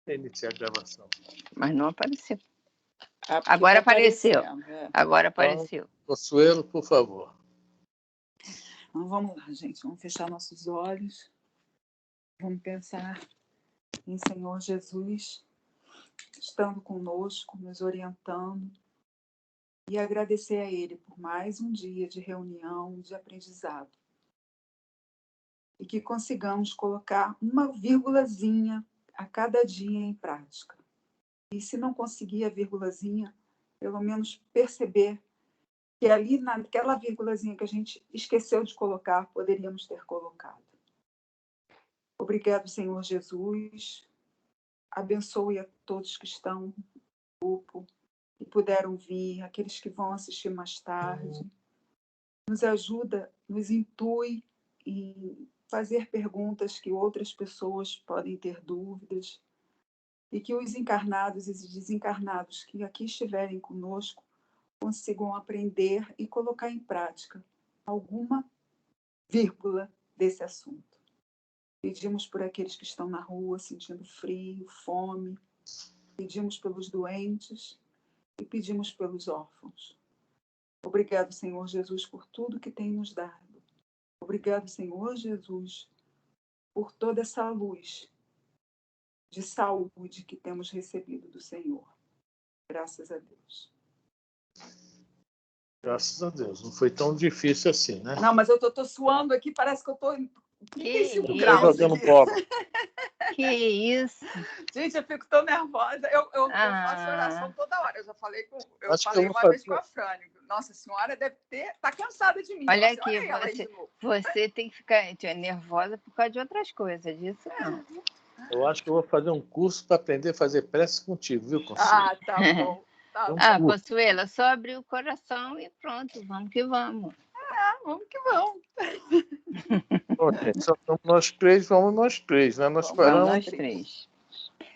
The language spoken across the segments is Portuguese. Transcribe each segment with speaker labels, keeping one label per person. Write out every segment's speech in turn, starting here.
Speaker 1: Iniciar a gravação.
Speaker 2: Mas não apareceu.
Speaker 3: Agora apareceu.
Speaker 2: Agora apareceu.
Speaker 1: Então, Consuelo, por favor.
Speaker 3: Então, vamos lá, gente. Vamos fechar nossos olhos. Vamos pensar em Senhor Jesus, estando conosco, nos orientando. E agradecer a Ele por mais um dia de reunião, de aprendizado. E que consigamos colocar uma vírgulazinha a cada dia em prática. E se não conseguir a vírgulazinha, pelo menos perceber que ali naquela vírgulazinha que a gente esqueceu de colocar, poderíamos ter colocado. Obrigado, Senhor Jesus. Abençoe a todos que estão no grupo e puderam vir, aqueles que vão assistir mais tarde. Nos ajuda, nos intui em fazer perguntas que outras pessoas podem ter dúvidas e que os encarnados e desencarnados que aqui estiverem conosco consigam aprender e colocar em prática alguma vírgula desse assunto. Pedimos por aqueles que estão na rua sentindo frio, fome, pedimos pelos doentes e pedimos pelos órfãos. Obrigado, Senhor Jesus, por tudo que tem nos dado. Obrigado, Senhor Jesus, por toda essa luz de saúde que temos recebido do Senhor. Graças a Deus.
Speaker 1: Graças a Deus. Não foi tão difícil assim, né?
Speaker 3: Não, mas eu tô suando aqui, parece que eu tô em 35
Speaker 2: Que
Speaker 3: graus.
Speaker 1: Jogando
Speaker 3: Aqui.
Speaker 1: bola.
Speaker 2: Que isso?
Speaker 3: Gente, eu fico tão nervosa. Eu faço oração toda hora. Eu já falei com. Eu falei uma vez com a Frane. Nossa Senhora deve tá cansada de mim.
Speaker 2: Olha
Speaker 3: assim,
Speaker 2: aqui, você tem que ficar nervosa por causa de outras coisas. Disso não.
Speaker 1: Eu acho que eu vou fazer um curso para aprender a fazer prece contigo, viu, Consuelo?
Speaker 3: Ah, tá bom. Tá bom.
Speaker 2: Consuelo, só abrir o coração e pronto, vamos que vamos.
Speaker 3: Vamos que vamos.
Speaker 1: Bom, gente, só vamos nós três, né? Nós paramos.
Speaker 2: Nós três.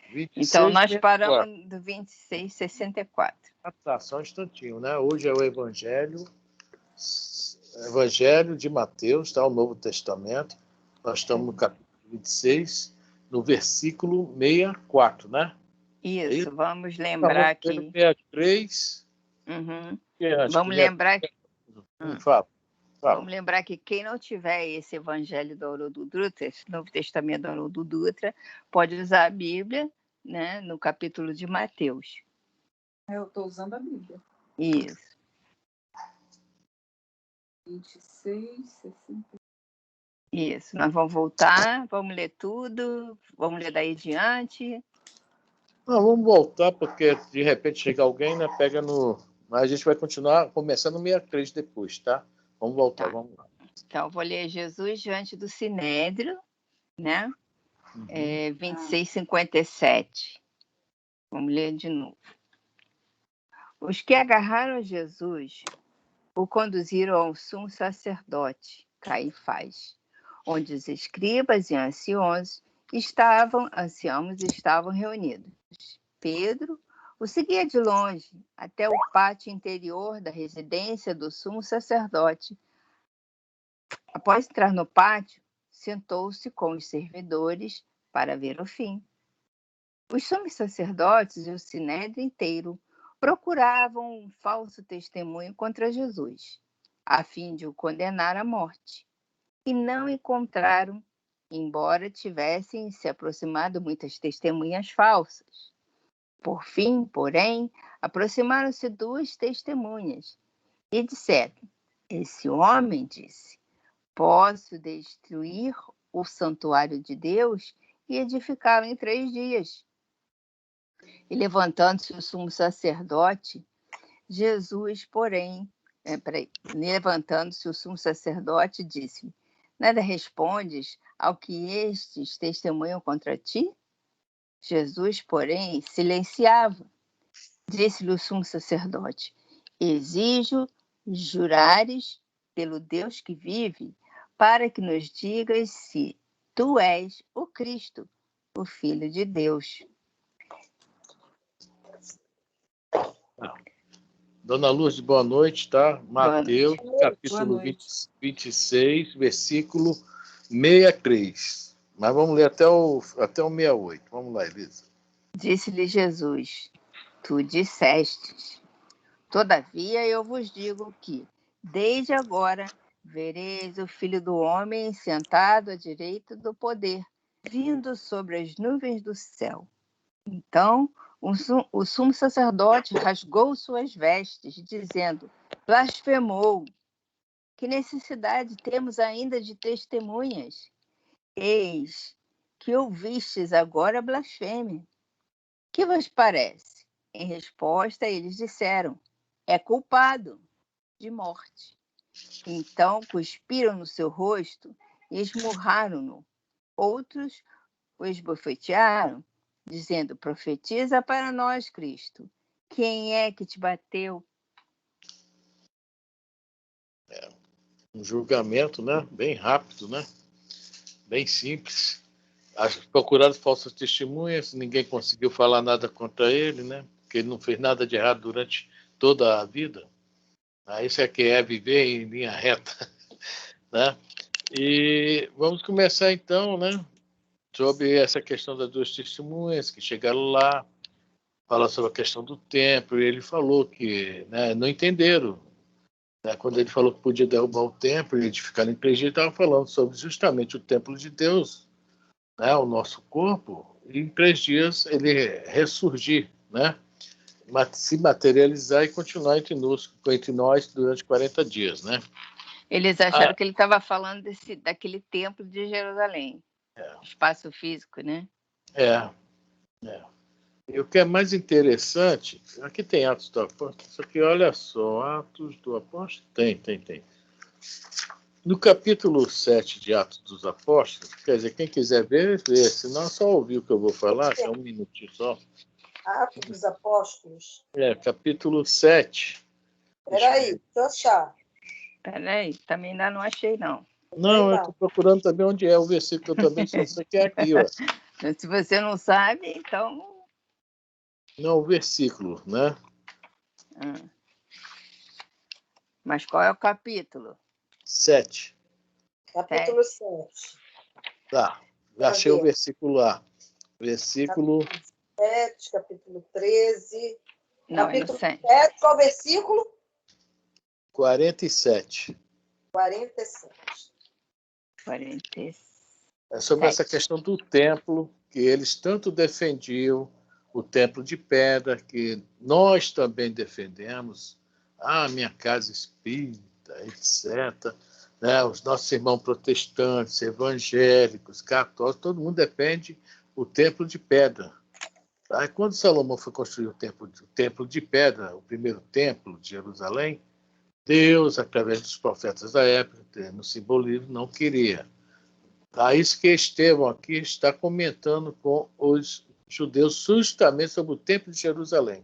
Speaker 1: 26,
Speaker 2: Então, nós
Speaker 1: 64.
Speaker 2: paramos do 26,64.
Speaker 1: Ah, tá, só um instantinho, né? Hoje é o Evangelho de Mateus, tá? O Novo Testamento. Nós estamos no capítulo 26, no versículo 64, né?
Speaker 2: Isso, vamos lembrar que...
Speaker 1: 63.
Speaker 2: Uhum.
Speaker 1: Vamos
Speaker 2: lembrar que...
Speaker 1: Fala.
Speaker 2: Vamos lembrar que quem não tiver esse Evangelho do Haroldo Dutra, esse Novo Testamento do Haroldo Dutra, pode usar a Bíblia, né, no capítulo de Mateus.
Speaker 3: Eu estou usando a Bíblia.
Speaker 2: Isso.
Speaker 3: 26, 60.
Speaker 2: Isso, nós vamos voltar, vamos ler tudo, vamos ler daí diante.
Speaker 1: Não, vamos voltar, porque de repente chega alguém, né, pega no... Mas a gente vai continuar começando no 63 depois, tá? Vamos voltar, vamos lá.
Speaker 2: Então, eu vou ler Jesus diante do Sinédrio, né? 26:57. Vamos ler de novo. Os que agarraram Jesus o conduziram ao sumo sacerdote, Caifás, onde os escribas e anciãos estavam reunidos. Pedro o seguia de longe até o pátio interior da residência do sumo sacerdote. Após entrar no pátio, sentou-se com os servidores para ver o fim. Os sumos sacerdotes e o sinédrio inteiro procuravam um falso testemunho contra Jesus, a fim de o condenar à morte, e não encontraram, embora tivessem se aproximado muitas testemunhas falsas. Por fim, porém, aproximaram-se 2 testemunhas e disseram: esse homem disse: posso destruir o santuário de Deus e edificá-lo em 3 dias. E levantando-se o sumo sacerdote, Jesus, porém, levantando-se o sumo sacerdote, disse: nada respondes ao que estes testemunham contra ti? Jesus, porém, silenciava. Disse-lhe o sumo sacerdote: exijo jurares pelo Deus que vive, para que nos digas se tu és o Cristo, o Filho de Deus.
Speaker 1: Dona Lourdes, boa noite, tá? Mateus, capítulo 26, versículo 63. Mas vamos ler até o 68. Vamos lá, Elisa.
Speaker 2: Disse-lhe Jesus: Tu dissestes. Todavia eu vos digo que, desde agora, vereis o Filho do Homem sentado à direita do poder, vindo sobre as nuvens do céu. Então o sumo sacerdote rasgou suas vestes, dizendo: Blasfemou! Que necessidade temos ainda de testemunhas? Eis que ouvistes agora a blasfêmia. Que vos parece? Em resposta, eles disseram: É culpado de morte. Então cuspiram no seu rosto e esmurraram-no. Outros o esbofetearam, dizendo: Profetiza para nós, Cristo. Quem é que te bateu?
Speaker 1: Um julgamento, né? Bem rápido, né? Bem simples. Procuraram falsas testemunhas, ninguém conseguiu falar nada contra ele, né? Porque ele não fez nada de errado durante toda a vida. Isso é que é viver em linha reta, né? E vamos começar então, né? Sobre essa questão das duas testemunhas que chegaram lá, fala sobre a questão do templo, e ele falou que, né, não entenderam. Né? Quando ele falou que podia derrubar o templo e edificar em 3 dias, estava falando sobre justamente o templo de Deus, né, o nosso corpo, e em 3 dias ele ressurgir, né, se materializar e continuar entre nós durante 40 dias. Né?
Speaker 2: Eles acharam que ele estava falando daquele templo de Jerusalém. Espaço físico, né?
Speaker 1: E o que é mais interessante, aqui tem Atos do Apóstolo, isso aqui, olha só, Atos do Apóstolo, tem. No capítulo 7 de Atos dos Apóstolos, quer dizer, quem quiser ver, vê, senão só ouvir o que eu vou falar, que é um minutinho só.
Speaker 4: Atos dos Apóstolos?
Speaker 1: Capítulo 7.
Speaker 4: Peraí, deixa eu achar.
Speaker 2: Peraí, também ainda não achei, não.
Speaker 1: Não, eu estou procurando também onde é o versículo, eu também só sei que é aqui, ó.
Speaker 2: Se você não sabe, então...
Speaker 1: Não, o versículo, né?
Speaker 2: Mas qual é o capítulo?
Speaker 1: 7.
Speaker 4: Capítulo 7.
Speaker 1: Tá, achei o versículo lá. Versículo...
Speaker 4: Capítulo 7, capítulo 13.
Speaker 2: Não,
Speaker 4: capítulo
Speaker 2: é no 7.
Speaker 4: 7, qual versículo?
Speaker 1: 47.
Speaker 4: 47.
Speaker 2: 47.
Speaker 1: É sobre essa questão do templo, que eles tanto defendiam, o templo de pedra, que nós também defendemos, minha casa espírita, etc. Né? Os nossos irmãos protestantes, evangélicos, católicos, todo mundo defende o templo de pedra. Aí, quando Salomão foi construir o templo de pedra, o primeiro templo de Jerusalém, Deus, através dos profetas da época, no simbolismo, não queria. Isso que Estevão aqui está comentando com os judeus justamente sobre o templo de Jerusalém.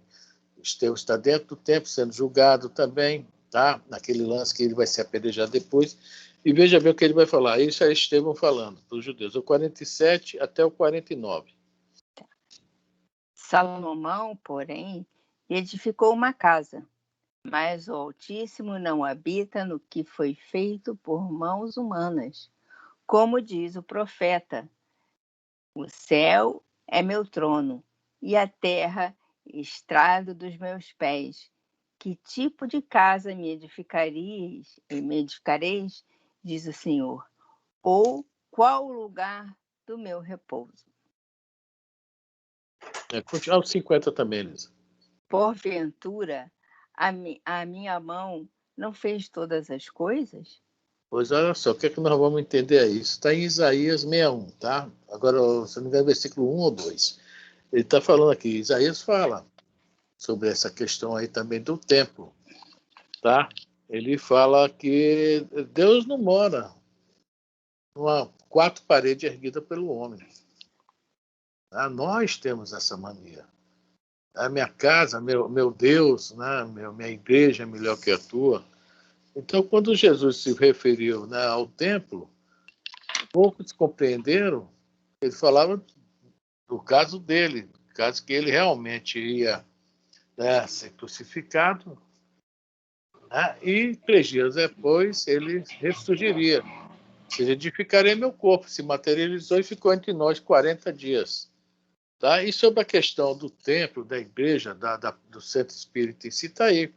Speaker 1: Estevão está dentro do templo, sendo julgado também, tá? Naquele lance que ele vai ser apedrejado depois. E veja bem o que ele vai falar. Isso é Estevão falando para os judeus, o 47 até o 49.
Speaker 2: Salomão, porém, edificou uma casa, mas o Altíssimo não habita no que foi feito por mãos humanas. Como diz o profeta: o céu é meu trono e a terra estrado dos meus pés. Que tipo de casa me edificareis, diz o Senhor, ou qual o lugar do meu repouso?
Speaker 1: Continuar os 50 também, Elisa.
Speaker 2: Porventura, a minha mão não fez todas as coisas?
Speaker 1: Pois olha só, o que é que nós vamos entender aí? Isso está em Isaías 61, tá? Agora, se não me engano, versículo 1 ou 2. Ele está falando aqui, Isaías fala sobre essa questão aí também do templo, tá? Ele fala que Deus não mora numa 4 paredes erguidas pelo homem. Tá? Nós temos essa mania. A minha casa, meu Deus, né? Minha igreja é melhor que a tua. Então, quando Jesus se referiu, né, ao templo, poucos compreenderam. Ele falava do caso dele, do caso que ele realmente ia, né, ser crucificado, né, e 3 dias depois ele ressurgiria. Ou seja, edificarei meu corpo. Se materializou e ficou entre nós 40 dias. Tá? E sobre a questão do templo, da igreja, do centro espírita em si, está aí.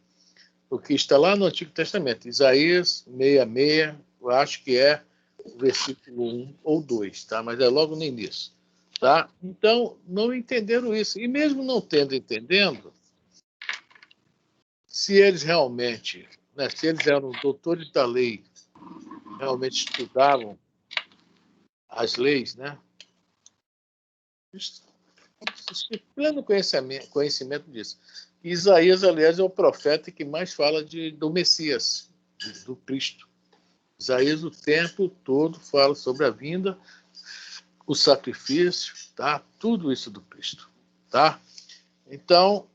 Speaker 1: O que está lá no Antigo Testamento. Isaías 66, eu acho que é o versículo 1 ou 2, tá? Mas é logo no início. Tá? Então, não entenderam isso. E mesmo não entendendo, se eles realmente, né, se eles eram doutores da lei, realmente estudavam as leis, né? Pleno conhecimento disso. Isaías, aliás, é o profeta que mais fala do Messias, do Cristo. Isaías o tempo todo fala sobre a vinda, o sacrifício, tá? Tudo isso do Cristo. Tá? Então,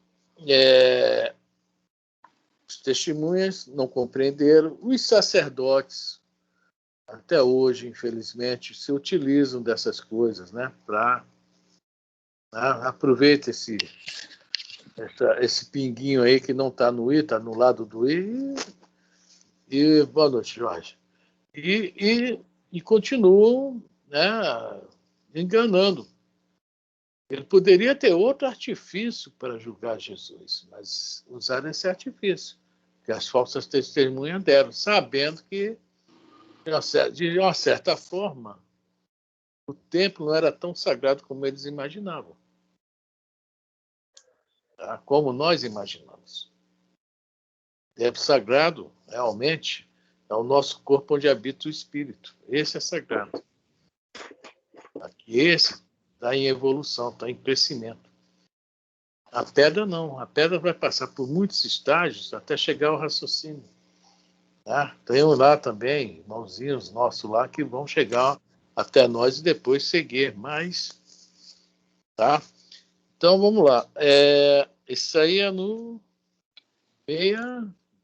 Speaker 1: os testemunhas não compreenderam, os sacerdotes, até hoje, infelizmente, se utilizam dessas coisas, né? Aproveita esse pinguinho aí que não está no I, está no lado do I. E boa noite, Jorge. E continuam, né, enganando. Ele poderia ter outro artifício para julgar Jesus, mas usaram esse artifício que as falsas testemunhas deram, sabendo que, de uma certa forma, o templo não era tão sagrado como eles imaginavam. Tá? Como nós imaginamos. O templo sagrado, realmente, é o nosso corpo onde habita o Espírito. Esse é sagrado. Aqui, esse está em evolução, está em crescimento. A pedra não. A pedra vai passar por muitos estágios até chegar ao raciocínio. Tá? Tem lá também, irmãozinhos nossos lá, que vão chegar até nós e depois seguir. Mas, tá? Então, vamos lá. Isso aí é no...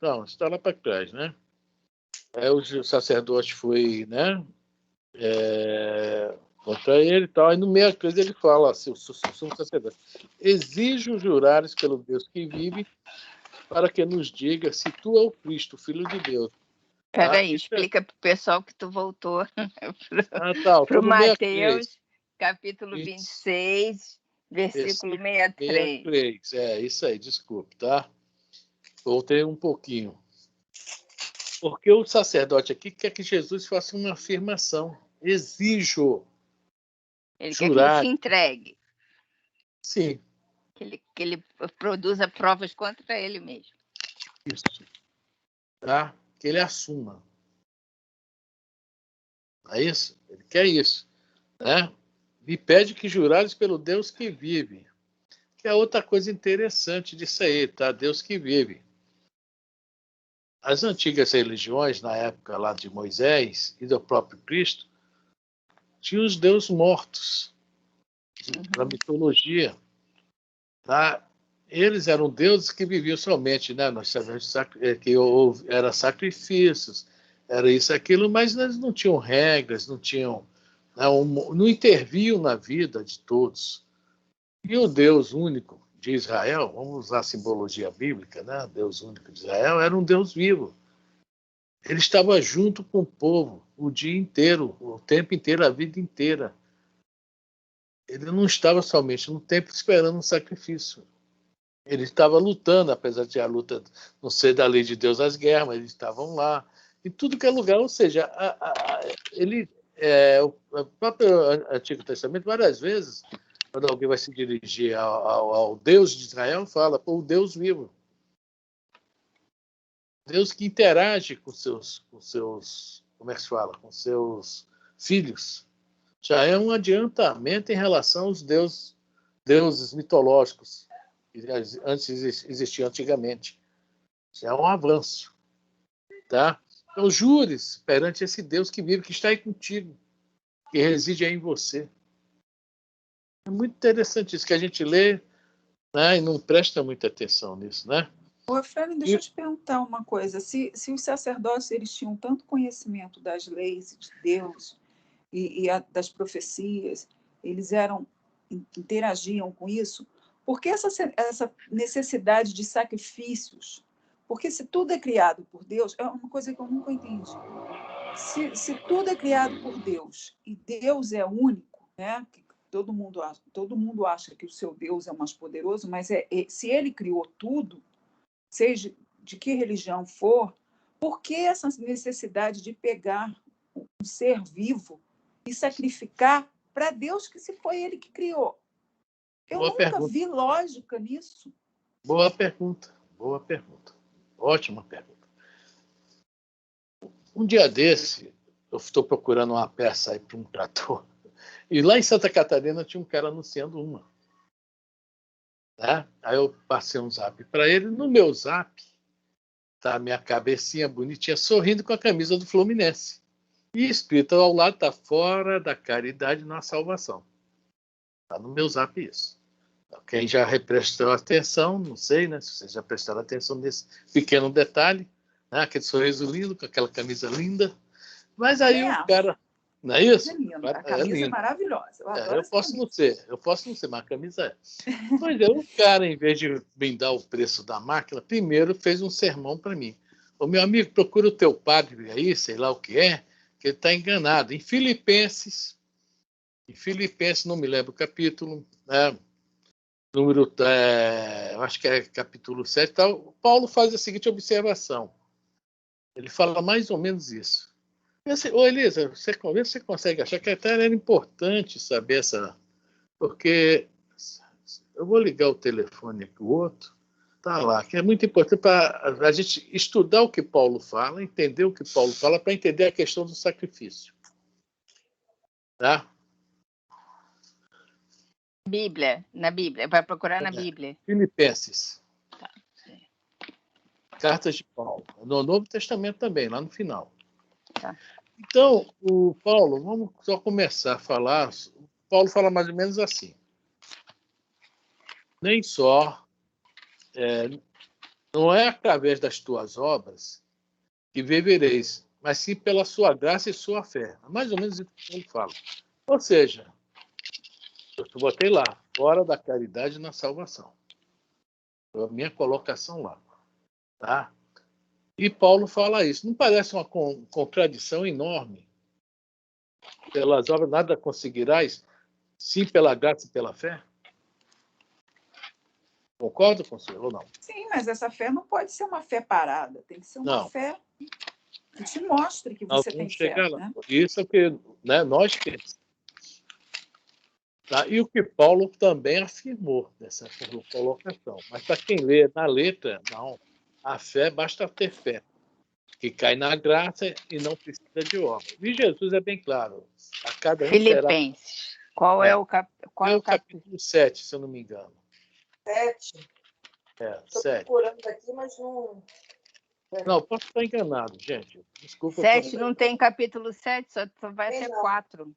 Speaker 1: Não, está lá para trás, né? O sacerdote foi, né? Contra ele e tal. Aí no 63 ele fala assim, o sumo sacerdote: exijo jurares pelo Deus que vive para que nos diga se tu é o Cristo, filho de Deus.
Speaker 2: Espera aí, explica para o pessoal que tu voltou
Speaker 1: para
Speaker 2: o Mateus, capítulo 26, versículo 63.
Speaker 1: 63, isso aí, desculpe, tá? Voltei um pouquinho. Porque o sacerdote aqui quer que Jesus faça uma afirmação. Exijo.
Speaker 2: Ele quer que ele se entregue.
Speaker 1: Sim.
Speaker 2: Que ele produza provas contra ele mesmo.
Speaker 1: Isso. Tá? Que ele assuma. É isso? Ele quer isso. Né? Me pede que jurares pelo Deus que vive. Que é outra coisa interessante disso aí, tá? Deus que vive. As antigas religiões, na época lá de Moisés e do próprio Cristo, tinham os deuses mortos. Na mitologia. Tá? Eles eram deuses que viviam somente, né? Nós sabemos que era sacrifícios, era isso, aquilo, mas eles não tinham regras, não tinham, não interviam na vida de todos. E o Deus único de Israel, vamos usar a simbologia bíblica, né? Deus único de Israel era um Deus vivo. Ele estava junto com o povo o dia inteiro, o tempo inteiro, a vida inteira. Ele não estava somente no templo esperando um sacrifício. Ele estava lutando, apesar de a luta não ser da lei de Deus as guerras, mas eles estavam lá. Em tudo que é lugar, ou seja, o próprio Antigo Testamento, várias vezes, quando alguém vai se dirigir ao Deus de Israel, fala, o Deus vivo. Deus que interage com seus, como é que se fala? Com seus filhos. Já é um adiantamento em relação aos deuses mitológicos que antes existiam antigamente. Já é um avanço. Tá? Então, jures perante esse Deus que vive, que está aí contigo, que reside aí em você. É muito interessante isso que a gente lê, né, e não presta muita atenção nisso, né?
Speaker 3: Ô, Fred, deixa eu te perguntar uma coisa. Se os sacerdotes eles tinham tanto conhecimento das leis de Deus e das profecias, eles interagiam com isso, por que essa necessidade de sacrifícios? Porque se tudo é criado por Deus, é uma coisa que eu nunca entendi. Se tudo é criado por Deus e Deus é único, né? todo mundo acha que o seu Deus é o mais poderoso, mas se ele criou tudo, seja de que religião for, por que essa necessidade de pegar um ser vivo e sacrificar para Deus que se foi ele que criou? Eu
Speaker 1: Boa
Speaker 3: nunca
Speaker 1: pergunta.
Speaker 3: vi lógica nisso.
Speaker 1: Boa pergunta. Boa pergunta. Ótima pergunta. Um dia desse, eu estou procurando uma peça aí para um trator. E lá em Santa Catarina tinha um cara anunciando uma. Né? Aí eu passei um zap para ele. No meu zap, tá a minha cabecinha bonitinha sorrindo com a camisa do Fluminense. E escrito ao lado, está fora da caridade na salvação. Está no meu zap isso. Quem já prestou atenção, não sei, né? Se vocês já prestaram atenção nesse pequeno detalhe, né? Aquele sorriso lindo, com aquela camisa linda. Mas aí o cara... Não é isso?
Speaker 3: É lindo. A camisa é maravilhosa. Eu adoro
Speaker 1: eu posso não ser, mas a camisa é. Pois é, o cara, em vez de me dar o preço da máquina, primeiro fez um sermão para mim. Ô, meu amigo, procura o teu padre aí, sei lá o que é, que ele está enganado. Em Filipenses, não me lembro o capítulo, né? Número, eu acho que é capítulo 7, tal, Paulo faz a seguinte observação. Ele fala mais ou menos isso. Ô, Elisa, você consegue achar que até era importante saber essa... Porque eu vou ligar o telefone aqui, o outro, tá lá, que é muito importante para a gente estudar o que Paulo fala, entender o que Paulo fala, para entender a questão do sacrifício. Tá?
Speaker 2: Na Bíblia, vai procurar na Bíblia.
Speaker 1: Filipenses.
Speaker 2: Tá.
Speaker 1: Cartas de Paulo. No Novo Testamento também, lá no final.
Speaker 2: Tá.
Speaker 1: Então, o Paulo, vamos só começar a falar. Paulo fala mais ou menos assim. Nem só, não é através das tuas obras que vivereis, mas sim pela sua graça e sua fé. É mais ou menos isso que ele fala. Ou seja, eu botei lá, fora da caridade na salvação. Foi a minha colocação lá. Tá? E Paulo fala isso. Não parece uma contradição enorme? Pelas obras nada conseguirás, sim pela graça e pela fé? Concorda com o senhor ou não?
Speaker 3: Sim, mas essa fé não pode ser uma fé parada. Tem que ser uma fé que te mostre que você tem fé. Né?
Speaker 1: Isso é o que, né, nós pensamos. Tá? E o que Paulo também afirmou nessa colocação. Mas para quem lê na letra, não. A fé basta ter fé, que cai na graça e não precisa de obra. E Jesus é bem claro. A cada um
Speaker 2: Filipenses. Qual é o
Speaker 1: capítulo 7, se eu não me engano.
Speaker 4: 7. Estou
Speaker 1: 7.
Speaker 4: procurando aqui, mas não...
Speaker 1: Não, posso estar enganado, gente. Desculpa.
Speaker 2: 7 não tem capítulo 7, só vai até 4.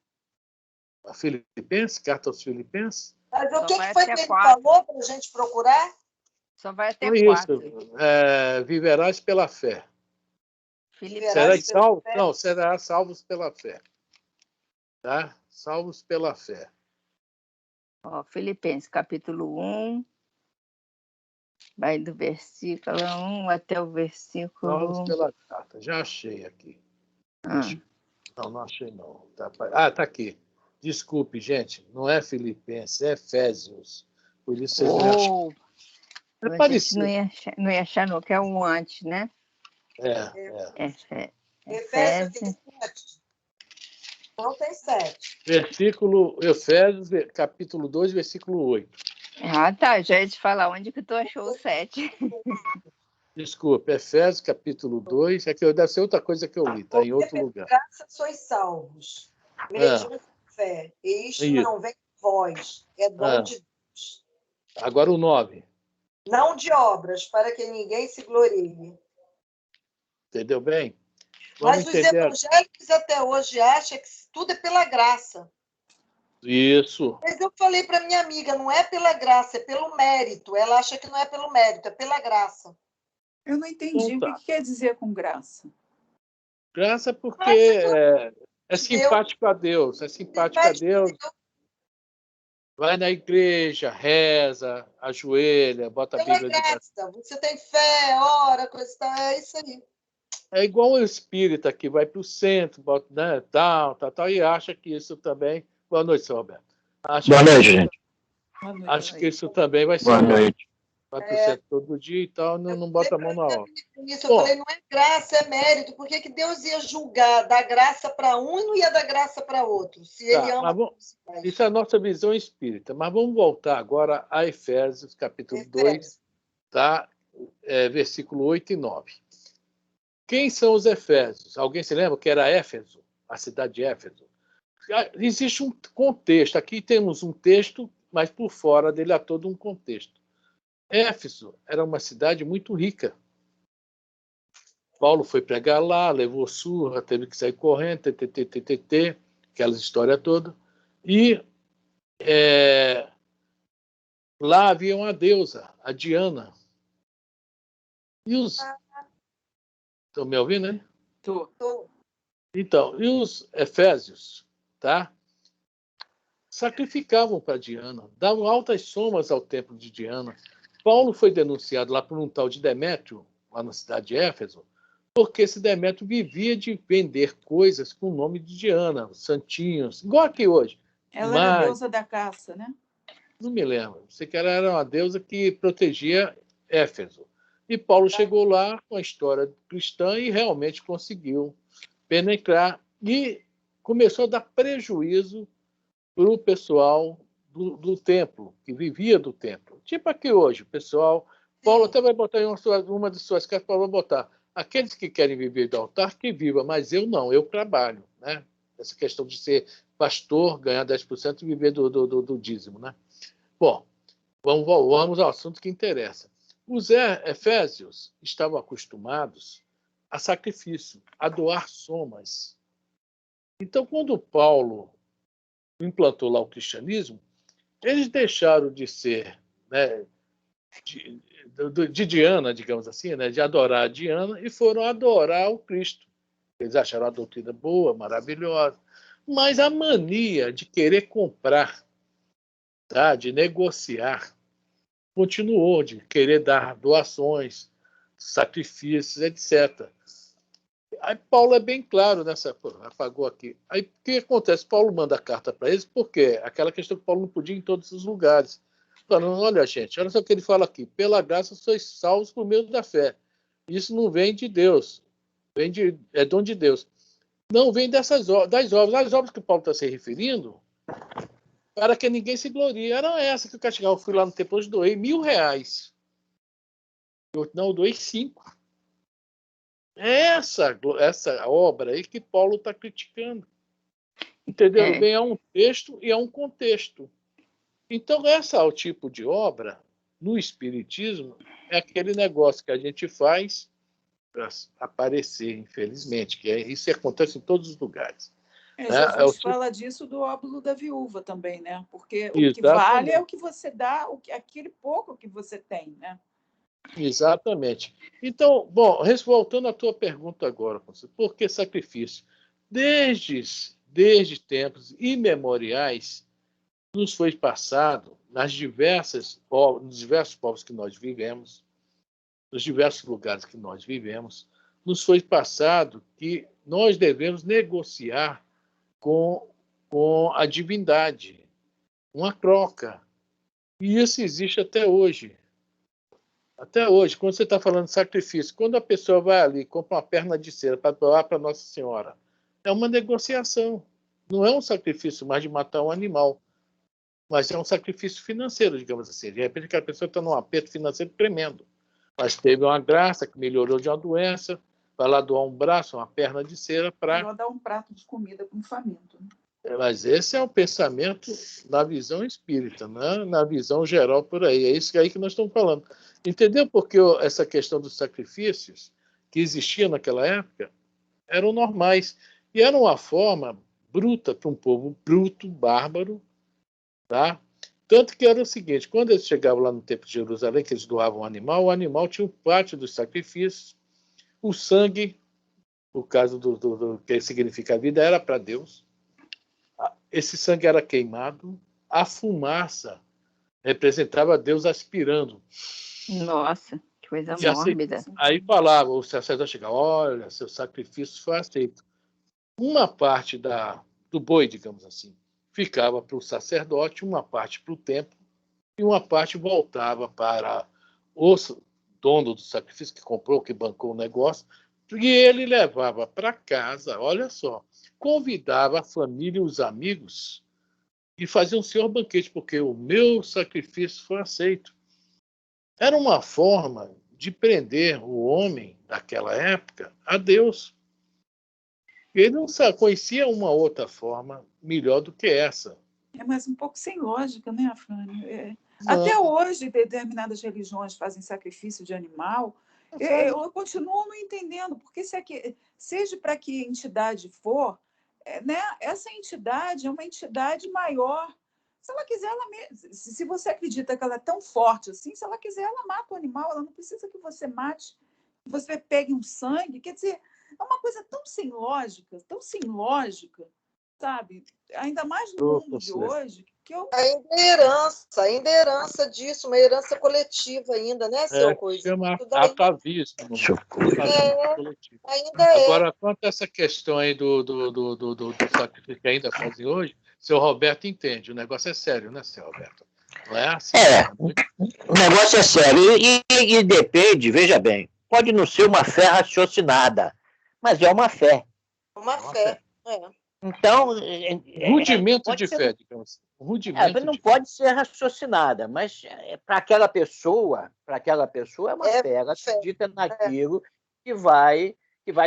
Speaker 1: A Filipenses, carta aos Filipenses?
Speaker 4: Mas o que foi que ele falou para a gente procurar?
Speaker 2: Só vai até 4.
Speaker 1: Viverás pela fé. Serás salvo? Não, serás salvos pela fé. Tá? Salvos pela fé.
Speaker 2: Ó, Filipenses, capítulo 1. Vai do versículo 1 até o versículo...
Speaker 1: Salvos pela carta. Já achei aqui. Não achei não. Tá aqui. Desculpe, gente. Não é Filipenses, é Efésios. Por isso vocês me acham.
Speaker 2: É parecido. Não ia achar não, que é um antes, né?
Speaker 4: Efésios tem 7. Não tem 7.
Speaker 1: Efésios, capítulo 2, versículo 8.
Speaker 2: Ah, tá. Já ia te falar onde que tu achou o 7.
Speaker 1: Desculpa, Efésios, capítulo 2. É que deve ser outra coisa que eu li, está em outro lugar.
Speaker 4: Graça sois salvos, mediante fé. E isto não vem de vós, é dom de Deus.
Speaker 1: Agora o 9.
Speaker 4: Não de obras, para que ninguém se glorie.
Speaker 1: Entendeu bem?
Speaker 4: Mas os evangélicos até hoje acham que tudo é pela graça.
Speaker 1: Isso.
Speaker 4: Mas eu falei para minha amiga, não é pela graça, é pelo mérito. Ela acha que não é pelo mérito, é pela graça.
Speaker 3: Eu não entendi. O que quer dizer com graça?
Speaker 1: Graça porque é simpático a Deus. É simpático a Deus. Vai na igreja, reza, ajoelha, bota a Bíblia
Speaker 4: debaixo. Você tem fé, ora, coisa tal. É isso aí.
Speaker 1: É igual o espírita que vai para o centro, bota, né, tal, e acha que isso também... Boa noite, seu Roberto.
Speaker 5: Boa noite, gente.
Speaker 1: Acho que isso também vai ser.
Speaker 5: Boa noite.
Speaker 1: 4% todo dia e tal, não bota a mão na obra.
Speaker 4: Isso, eu falei, não é graça, é mérito. Por que Deus ia julgar, dar graça para um e não ia dar graça para outro? Se ele ama.
Speaker 1: Isso é a nossa visão espírita. Mas vamos voltar agora a Efésios, capítulo 2, tá? Versículo 8 e 9. Quem são os Efésios? Alguém se lembra que era Éfeso, a cidade de Éfeso? Existe um contexto. Aqui temos um texto, mas por fora dele há todo um contexto. Éfeso era uma cidade muito rica. Paulo foi pregar lá, levou surra, teve que sair correndo, aquela história toda. E lá havia uma deusa, a Diana. E os... Estão me ouvindo, né?
Speaker 3: Estou.
Speaker 1: Então, e os efésios, tá? Sacrificavam para Diana, davam altas somas ao templo de Diana. Paulo foi denunciado lá por um tal de Demétrio, lá na cidade de Éfeso, porque esse Demétrio vivia de vender coisas com o nome de Diana, santinhos, igual aqui hoje.
Speaker 3: Ela era a deusa da caça, né?
Speaker 1: Não me lembro. Sei que ela era uma deusa que protegia Éfeso. E Paulo chegou lá com a história cristã e realmente conseguiu penetrar e começou a dar prejuízo para o pessoal do templo, que vivia do templo. Tipo aqui hoje, o pessoal... Paulo até vai botar em uma de suas cartas, Paulo vai botar aqueles que querem viver do altar, que viva, mas eu não, eu trabalho. Né? Essa questão de ser pastor, ganhar 10% e viver do dízimo. Né? Bom, vamos ao assunto que interessa. Os efésios estavam acostumados a sacrifício, a doar somas. Então, quando Paulo implantou lá o cristianismo, eles deixaram de ser, né, de Diana, digamos assim, né, de adorar a Diana, e foram adorar o Cristo. Eles acharam a doutrina boa, maravilhosa, mas a mania de querer comprar, tá, de negociar, continuou, de querer dar doações, sacrifícios, etc. Aí Paulo é bem claro nessa... Pô, apagou aqui. Aí o que acontece? Paulo manda a carta para eles, porque aquela questão que Paulo não podia ir em todos os lugares. Falando, olha, gente, olha só o que ele fala aqui. Pela graça sois salvos por meio da fé. Isso não vem de Deus. É dom de Deus. Não vem das obras. As obras que Paulo está se referindo, para que ninguém se glorie. Era essa que o cara chegava. Eu fui lá no templo, hoje doei R$1.000. Não, eu doei 5. Essa obra aí que Paulo está criticando. Entendeu? Bem, é um texto e é um contexto. Então, esse é o tipo de obra, no Espiritismo, é aquele negócio que a gente faz para aparecer, infelizmente, que isso acontece em todos os lugares.
Speaker 3: Jesus fala disso do óbolo da viúva também, né? Porque o que vale é o que você dá, aquele pouco que você tem, né?
Speaker 1: Exatamente. Então, bom, voltando à tua pergunta agora, por que sacrifício? Desde tempos imemoriais, nos foi passado nos diversos povos que nós vivemos, nos diversos lugares que nós vivemos, nos foi passado que nós devemos negociar com a divindade, uma troca. E isso existe até hoje. Até hoje, quando você está falando de sacrifício, quando a pessoa vai ali e compra uma perna de cera para doar para Nossa Senhora, é uma negociação. Não é um sacrifício mais de matar um animal, mas é um sacrifício financeiro, digamos assim. De repente, aquela pessoa está num aperto financeiro tremendo, mas teve uma graça que melhorou de uma doença, vai lá doar um braço, uma perna de cera para...
Speaker 3: Melhor dar um prato de comida para um faminto.
Speaker 1: Mas esse é o pensamento na visão espírita, né? Na visão geral por aí. É isso aí que nós estamos falando. Entendeu porque essa questão dos sacrifícios que existia naquela época eram normais. E era uma forma bruta para um povo bruto, bárbaro. Tá? Tanto que era o seguinte, quando eles chegavam lá no Templo de Jerusalém, que eles doavam um animal, o animal tinha um pátio dos sacrifícios, o sangue, o caso do que significa a vida, era para Deus. Esse sangue era queimado, a fumaça representava Deus aspirando.
Speaker 2: Nossa, que coisa mórbida.
Speaker 1: Aí falava, o sacerdote chegava, olha, seu sacrifício foi aceito. Uma parte do boi, digamos assim, ficava para o sacerdote, uma parte para o templo, e uma parte voltava para o dono do sacrifício, que comprou, que bancou o negócio, e ele levava para casa, olha só, convidava a família e os amigos e fazia um senhor banquete, porque o meu sacrifício foi aceito. Era uma forma de prender o homem daquela época a Deus. Ele não conhecia uma outra forma melhor do que essa.
Speaker 3: Mas um pouco sem lógica, né, Afrânio? Até hoje, determinadas religiões fazem sacrifício de animal. Eu continuo não entendendo, porque seja para que entidade for, né, essa entidade é uma entidade maior. Se ela quiser, se você acredita que ela é tão forte assim, se ela quiser, ela mata o animal, ela não precisa que você mate, que você pegue um sangue. Quer dizer, é uma coisa tão sem lógica, sabe? Ainda mais no mundo de hoje, que eu...
Speaker 4: Ainda é herança disso, uma herança coletiva ainda, né, seu Coisa?
Speaker 1: Chama atavismo.
Speaker 4: Ainda
Speaker 1: Agora, quanto a essa questão aí do sacrifício que ainda fazem hoje, seu Roberto entende. O negócio é sério, né, seu Roberto? Não é assim?
Speaker 5: O negócio é sério. E depende, veja bem, pode não ser uma fé raciocinada, mas é uma fé.
Speaker 4: Uma fé.
Speaker 5: Então,
Speaker 1: rudimento de fé, digamos assim.
Speaker 5: Não pode ser raciocinada, mas para aquela pessoa é uma fé. Ela acredita naquilo que vai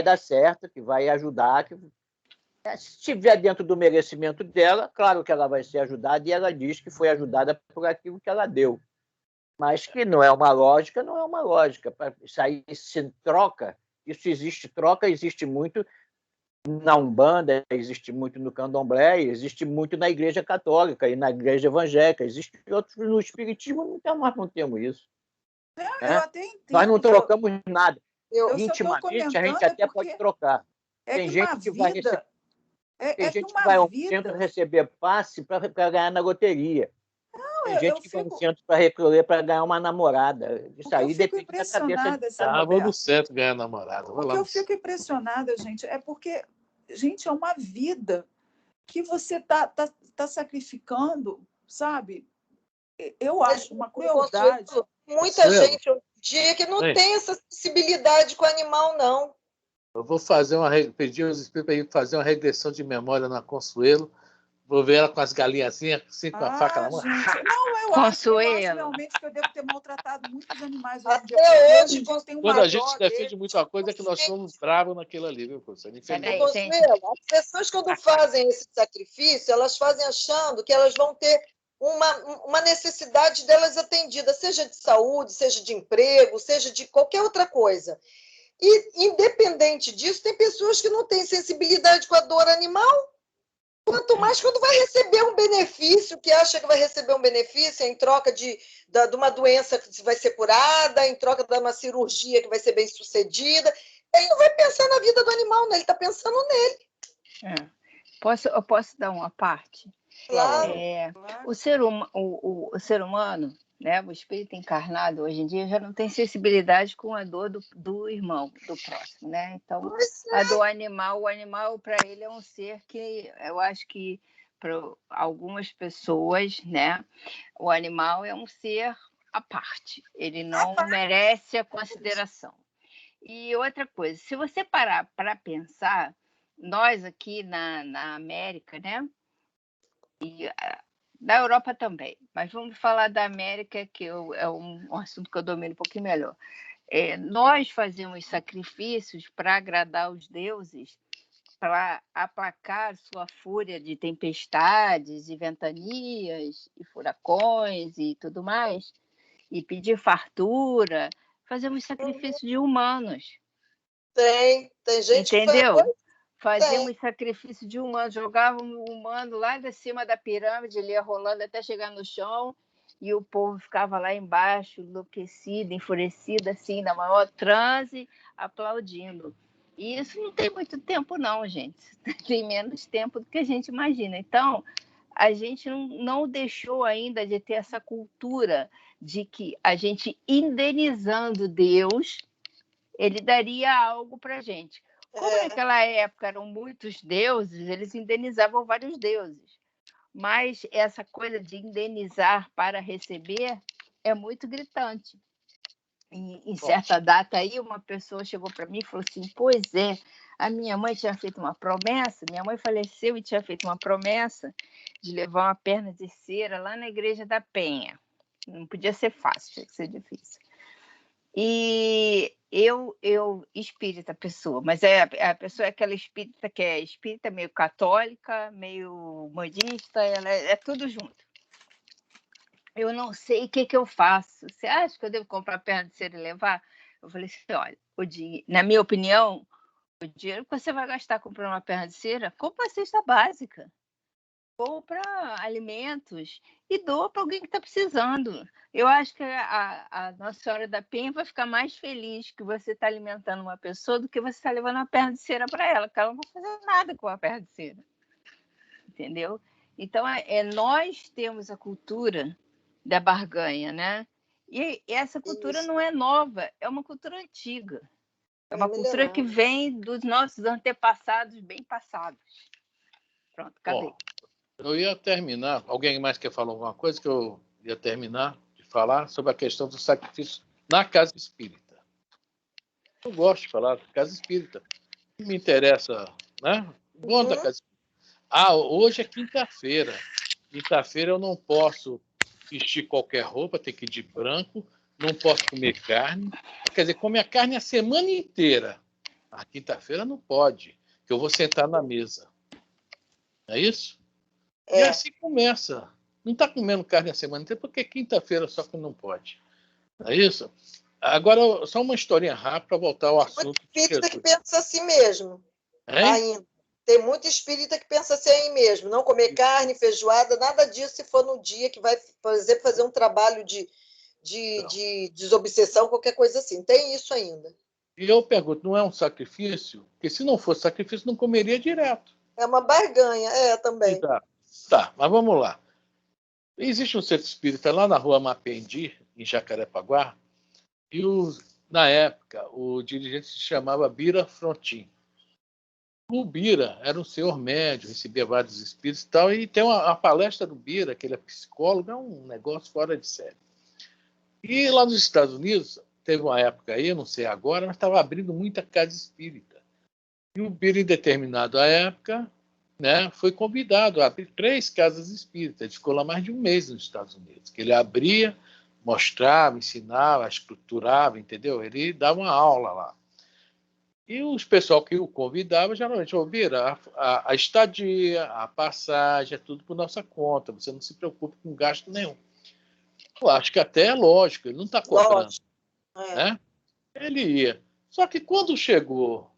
Speaker 5: dar certo, que vai ajudar. Se estiver dentro do merecimento dela, claro que ela vai ser ajudada, e ela diz que foi ajudada por aquilo que ela deu. Mas que não é uma lógica, não é uma lógica. Isso aí se troca, isso existe muito na Umbanda, existe muito no Candomblé, existe muito na Igreja Católica e na Igreja Evangélica, existe outros no Espiritismo, nós não temos isso.
Speaker 3: Eu até entendo.
Speaker 5: Nós não trocamos nada.
Speaker 3: Intimamente,
Speaker 5: a gente até pode trocar. Tem gente que vai receber. Tem gente que vai ao centro receber passe para ganhar na loteria. Tem gente que vai no centro para recolher para ganhar uma namorada. Isso aí depende da cabeça.
Speaker 1: Vou no centro ganhar namorada.
Speaker 3: O que eu fico impressionada, gente, é porque, gente, é uma vida que você está sacrificando, sabe? Eu acho uma crueldade.
Speaker 4: Muita gente hoje em dia que não tem essa sensibilidade com o animal, não.
Speaker 1: Eu vou pedir aos espíritos para ir fazer uma regressão de memória na Consuelo. Vou ver ela com as galinhazinhas, assim, com a faca na mão.
Speaker 3: Não, eu acho realmente que eu devo ter maltratado muitos animais.
Speaker 4: Até hoje,
Speaker 1: quando a gente defende muita coisa, é que nós somos bravos naquilo ali, viu, Consuelo?
Speaker 4: Consuelo, as pessoas, quando fazem esse sacrifício, elas fazem achando que elas vão ter uma necessidade delas atendida, seja de saúde, seja de emprego, seja de qualquer outra coisa. E, independente disso, tem pessoas que não têm sensibilidade com a dor animal. Quanto mais quando vai receber um benefício, que acha que vai receber um benefício em troca de uma doença que vai ser curada, em troca de uma cirurgia que vai ser bem sucedida. Ele não vai pensar na vida do animal, né? Ele está pensando nele.
Speaker 2: Eu posso dar uma parte?
Speaker 4: Claro.
Speaker 2: O ser humano, né, o espírito encarnado, hoje em dia, já não tem sensibilidade com a dor do irmão, do próximo, né? Então, a do animal, o animal, para ele, é um ser que eu acho que, para algumas pessoas, né, o animal é um ser à parte. Ele não merece a consideração. E outra coisa, se você parar para pensar, nós aqui na América, né? E da Europa também, mas vamos falar da América, que é um assunto que eu domino um pouquinho melhor. Nós fazemos sacrifícios para agradar os deuses, para aplacar sua fúria de tempestades e ventanias e furacões e tudo mais, e pedir fartura. Fazemos sacrifício de humanos.
Speaker 4: Tem gente
Speaker 2: entendeu? Que fazíamos sacrifício de humano, jogávamos um humano lá de cima da pirâmide, ele ia rolando até chegar no chão, e o povo ficava lá embaixo, enlouquecido, enfurecido, assim, na maior transe, aplaudindo. E isso não tem muito tempo, não, gente. Tem menos tempo do que a gente imagina. Então, a gente não deixou ainda de ter essa cultura de que a gente, indenizando Deus, ele daria algo para a gente. Como naquela época eram muitos deuses, eles indenizavam vários deuses. Mas essa coisa de indenizar para receber é muito gritante. Em certa data aí, uma pessoa chegou para mim e falou assim, pois é, a minha mãe tinha feito uma promessa, minha mãe faleceu e tinha feito uma promessa de levar uma perna de cera lá na Igreja da Penha. Não podia ser fácil, tinha que ser difícil. E eu espírita pessoa, mas a pessoa é aquela espírita que é espírita meio católica, meio modista, ela é tudo junto. Eu não sei o que eu faço. Você acha que eu devo comprar perna de cera e levar? Eu falei assim, olha, na minha opinião, o dinheiro que você vai gastar comprando uma perna de cera, compra uma cesta básica. Compra alimentos e doa para alguém que está precisando. Eu acho que a Nossa Senhora da Penha vai ficar mais feliz que você está alimentando uma pessoa do que você está levando uma perna de cera para ela, porque ela não vai fazer nada com a perna de cera. Entendeu? Então, nós temos a cultura da barganha, né? E essa cultura não é nova, é uma cultura antiga. É uma cultura que vem dos nossos antepassados bem passados. Pronto, acabei.
Speaker 1: Eu ia terminar. Alguém mais quer falar alguma coisa que eu ia terminar de falar sobre a questão do sacrifício na casa espírita? Eu gosto de falar da casa espírita. Me interessa, né? Bom da casa espírita. Hoje é quinta-feira. Quinta-feira eu não posso vestir qualquer roupa, tem que ir de branco, não posso comer carne. Quer dizer, come a carne a semana inteira. A quinta-feira não pode, que eu vou sentar na mesa. Não é isso? E assim começa. Não está comendo carne a semana inteira, porque quinta-feira só que não pode. Não é isso? Agora, só uma historinha rápida para voltar ao assunto.
Speaker 4: Tem muito espírita que pensa assim mesmo. Ainda. Tem muito espírita que pensa assim aí mesmo. Não comer carne, feijoada, nada disso se for no dia que vai, por exemplo, fazer um trabalho de desobsessão, qualquer coisa assim. Tem isso ainda.
Speaker 1: E eu pergunto, não é um sacrifício? Porque se não fosse sacrifício, não comeria direto.
Speaker 4: É uma barganha, também.
Speaker 1: Tá, mas vamos lá. Existe um centro espírita lá na rua Mapendi, em Jacarepaguá, e na época o dirigente se chamava Bira Frontin. O Bira era um senhor médio, recebia vários espíritos e tal, e tem uma palestra do Bira, que ele é psicólogo, é um negócio fora de série. E lá nos Estados Unidos, teve uma época aí, eu não sei agora, mas estava abrindo muita casa espírita. E o Bira, em determinada época, né, foi convidado a abrir 3 casas espíritas. Ele ficou lá mais de um mês nos Estados Unidos. Que ele abria, mostrava, ensinava, estruturava, entendeu? Ele dava uma aula lá. E os pessoal que o convidava, geralmente, Bira, a estadia, a passagem, é tudo por nossa conta. Você não se preocupe com gasto nenhum. Eu acho que até é lógico, ele não está cobrando. Né? Ele ia. Só que quando chegou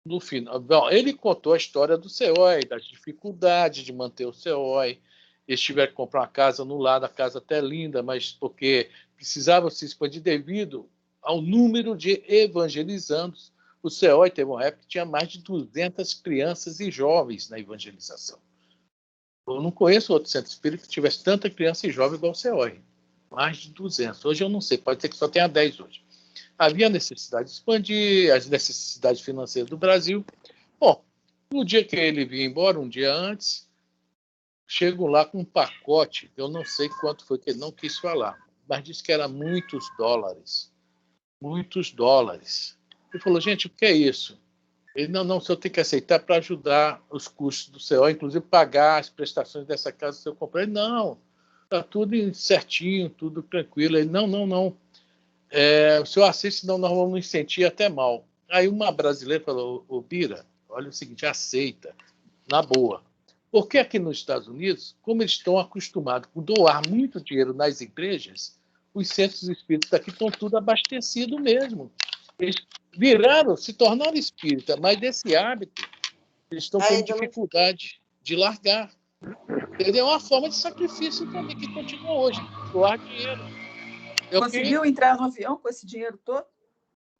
Speaker 1: no final, ele contou a história do CEOI, das dificuldades de manter o CEOI. Eles tiveram que comprar uma casa no lado, a casa até linda, mas porque precisavam se expandir devido ao número de evangelizandos. O CEOI teve uma época que tinha mais de 200 crianças e jovens na evangelização. Eu não conheço outro centro espírita que tivesse tanta criança e jovem igual o CEOI. Mais de 200. Hoje eu não sei, pode ser que só tenha 10 hoje. Havia necessidade de expandir, as necessidades financeiras do Brasil. Bom, no dia que ele vinha embora, um dia antes, chego lá com um pacote, eu não sei quanto foi que ele não quis falar, mas disse que era muitos dólares. Muitos dólares. Ele falou, gente, o que é isso? Ele, não, o senhor tem que aceitar para ajudar os custos do CEO, inclusive pagar as prestações dessa casa que o senhor comprou. Ele, não, está tudo certinho, tudo tranquilo. Ele, não. O senhor assiste, senão nós vamos nos sentir até mal. Aí uma brasileira falou, Bira, olha o seguinte, aceita, na boa. Porque aqui nos Estados Unidos, como eles estão acostumados com doar muito dinheiro nas igrejas, os centros espíritas daqui estão tudo abastecidos mesmo. Eles se tornaram espírita, mas desse hábito eles estão com dificuldade de largar. É uma forma de sacrifício também que continua hoje, doar dinheiro.
Speaker 3: Conseguiu entrar no avião com esse dinheiro todo?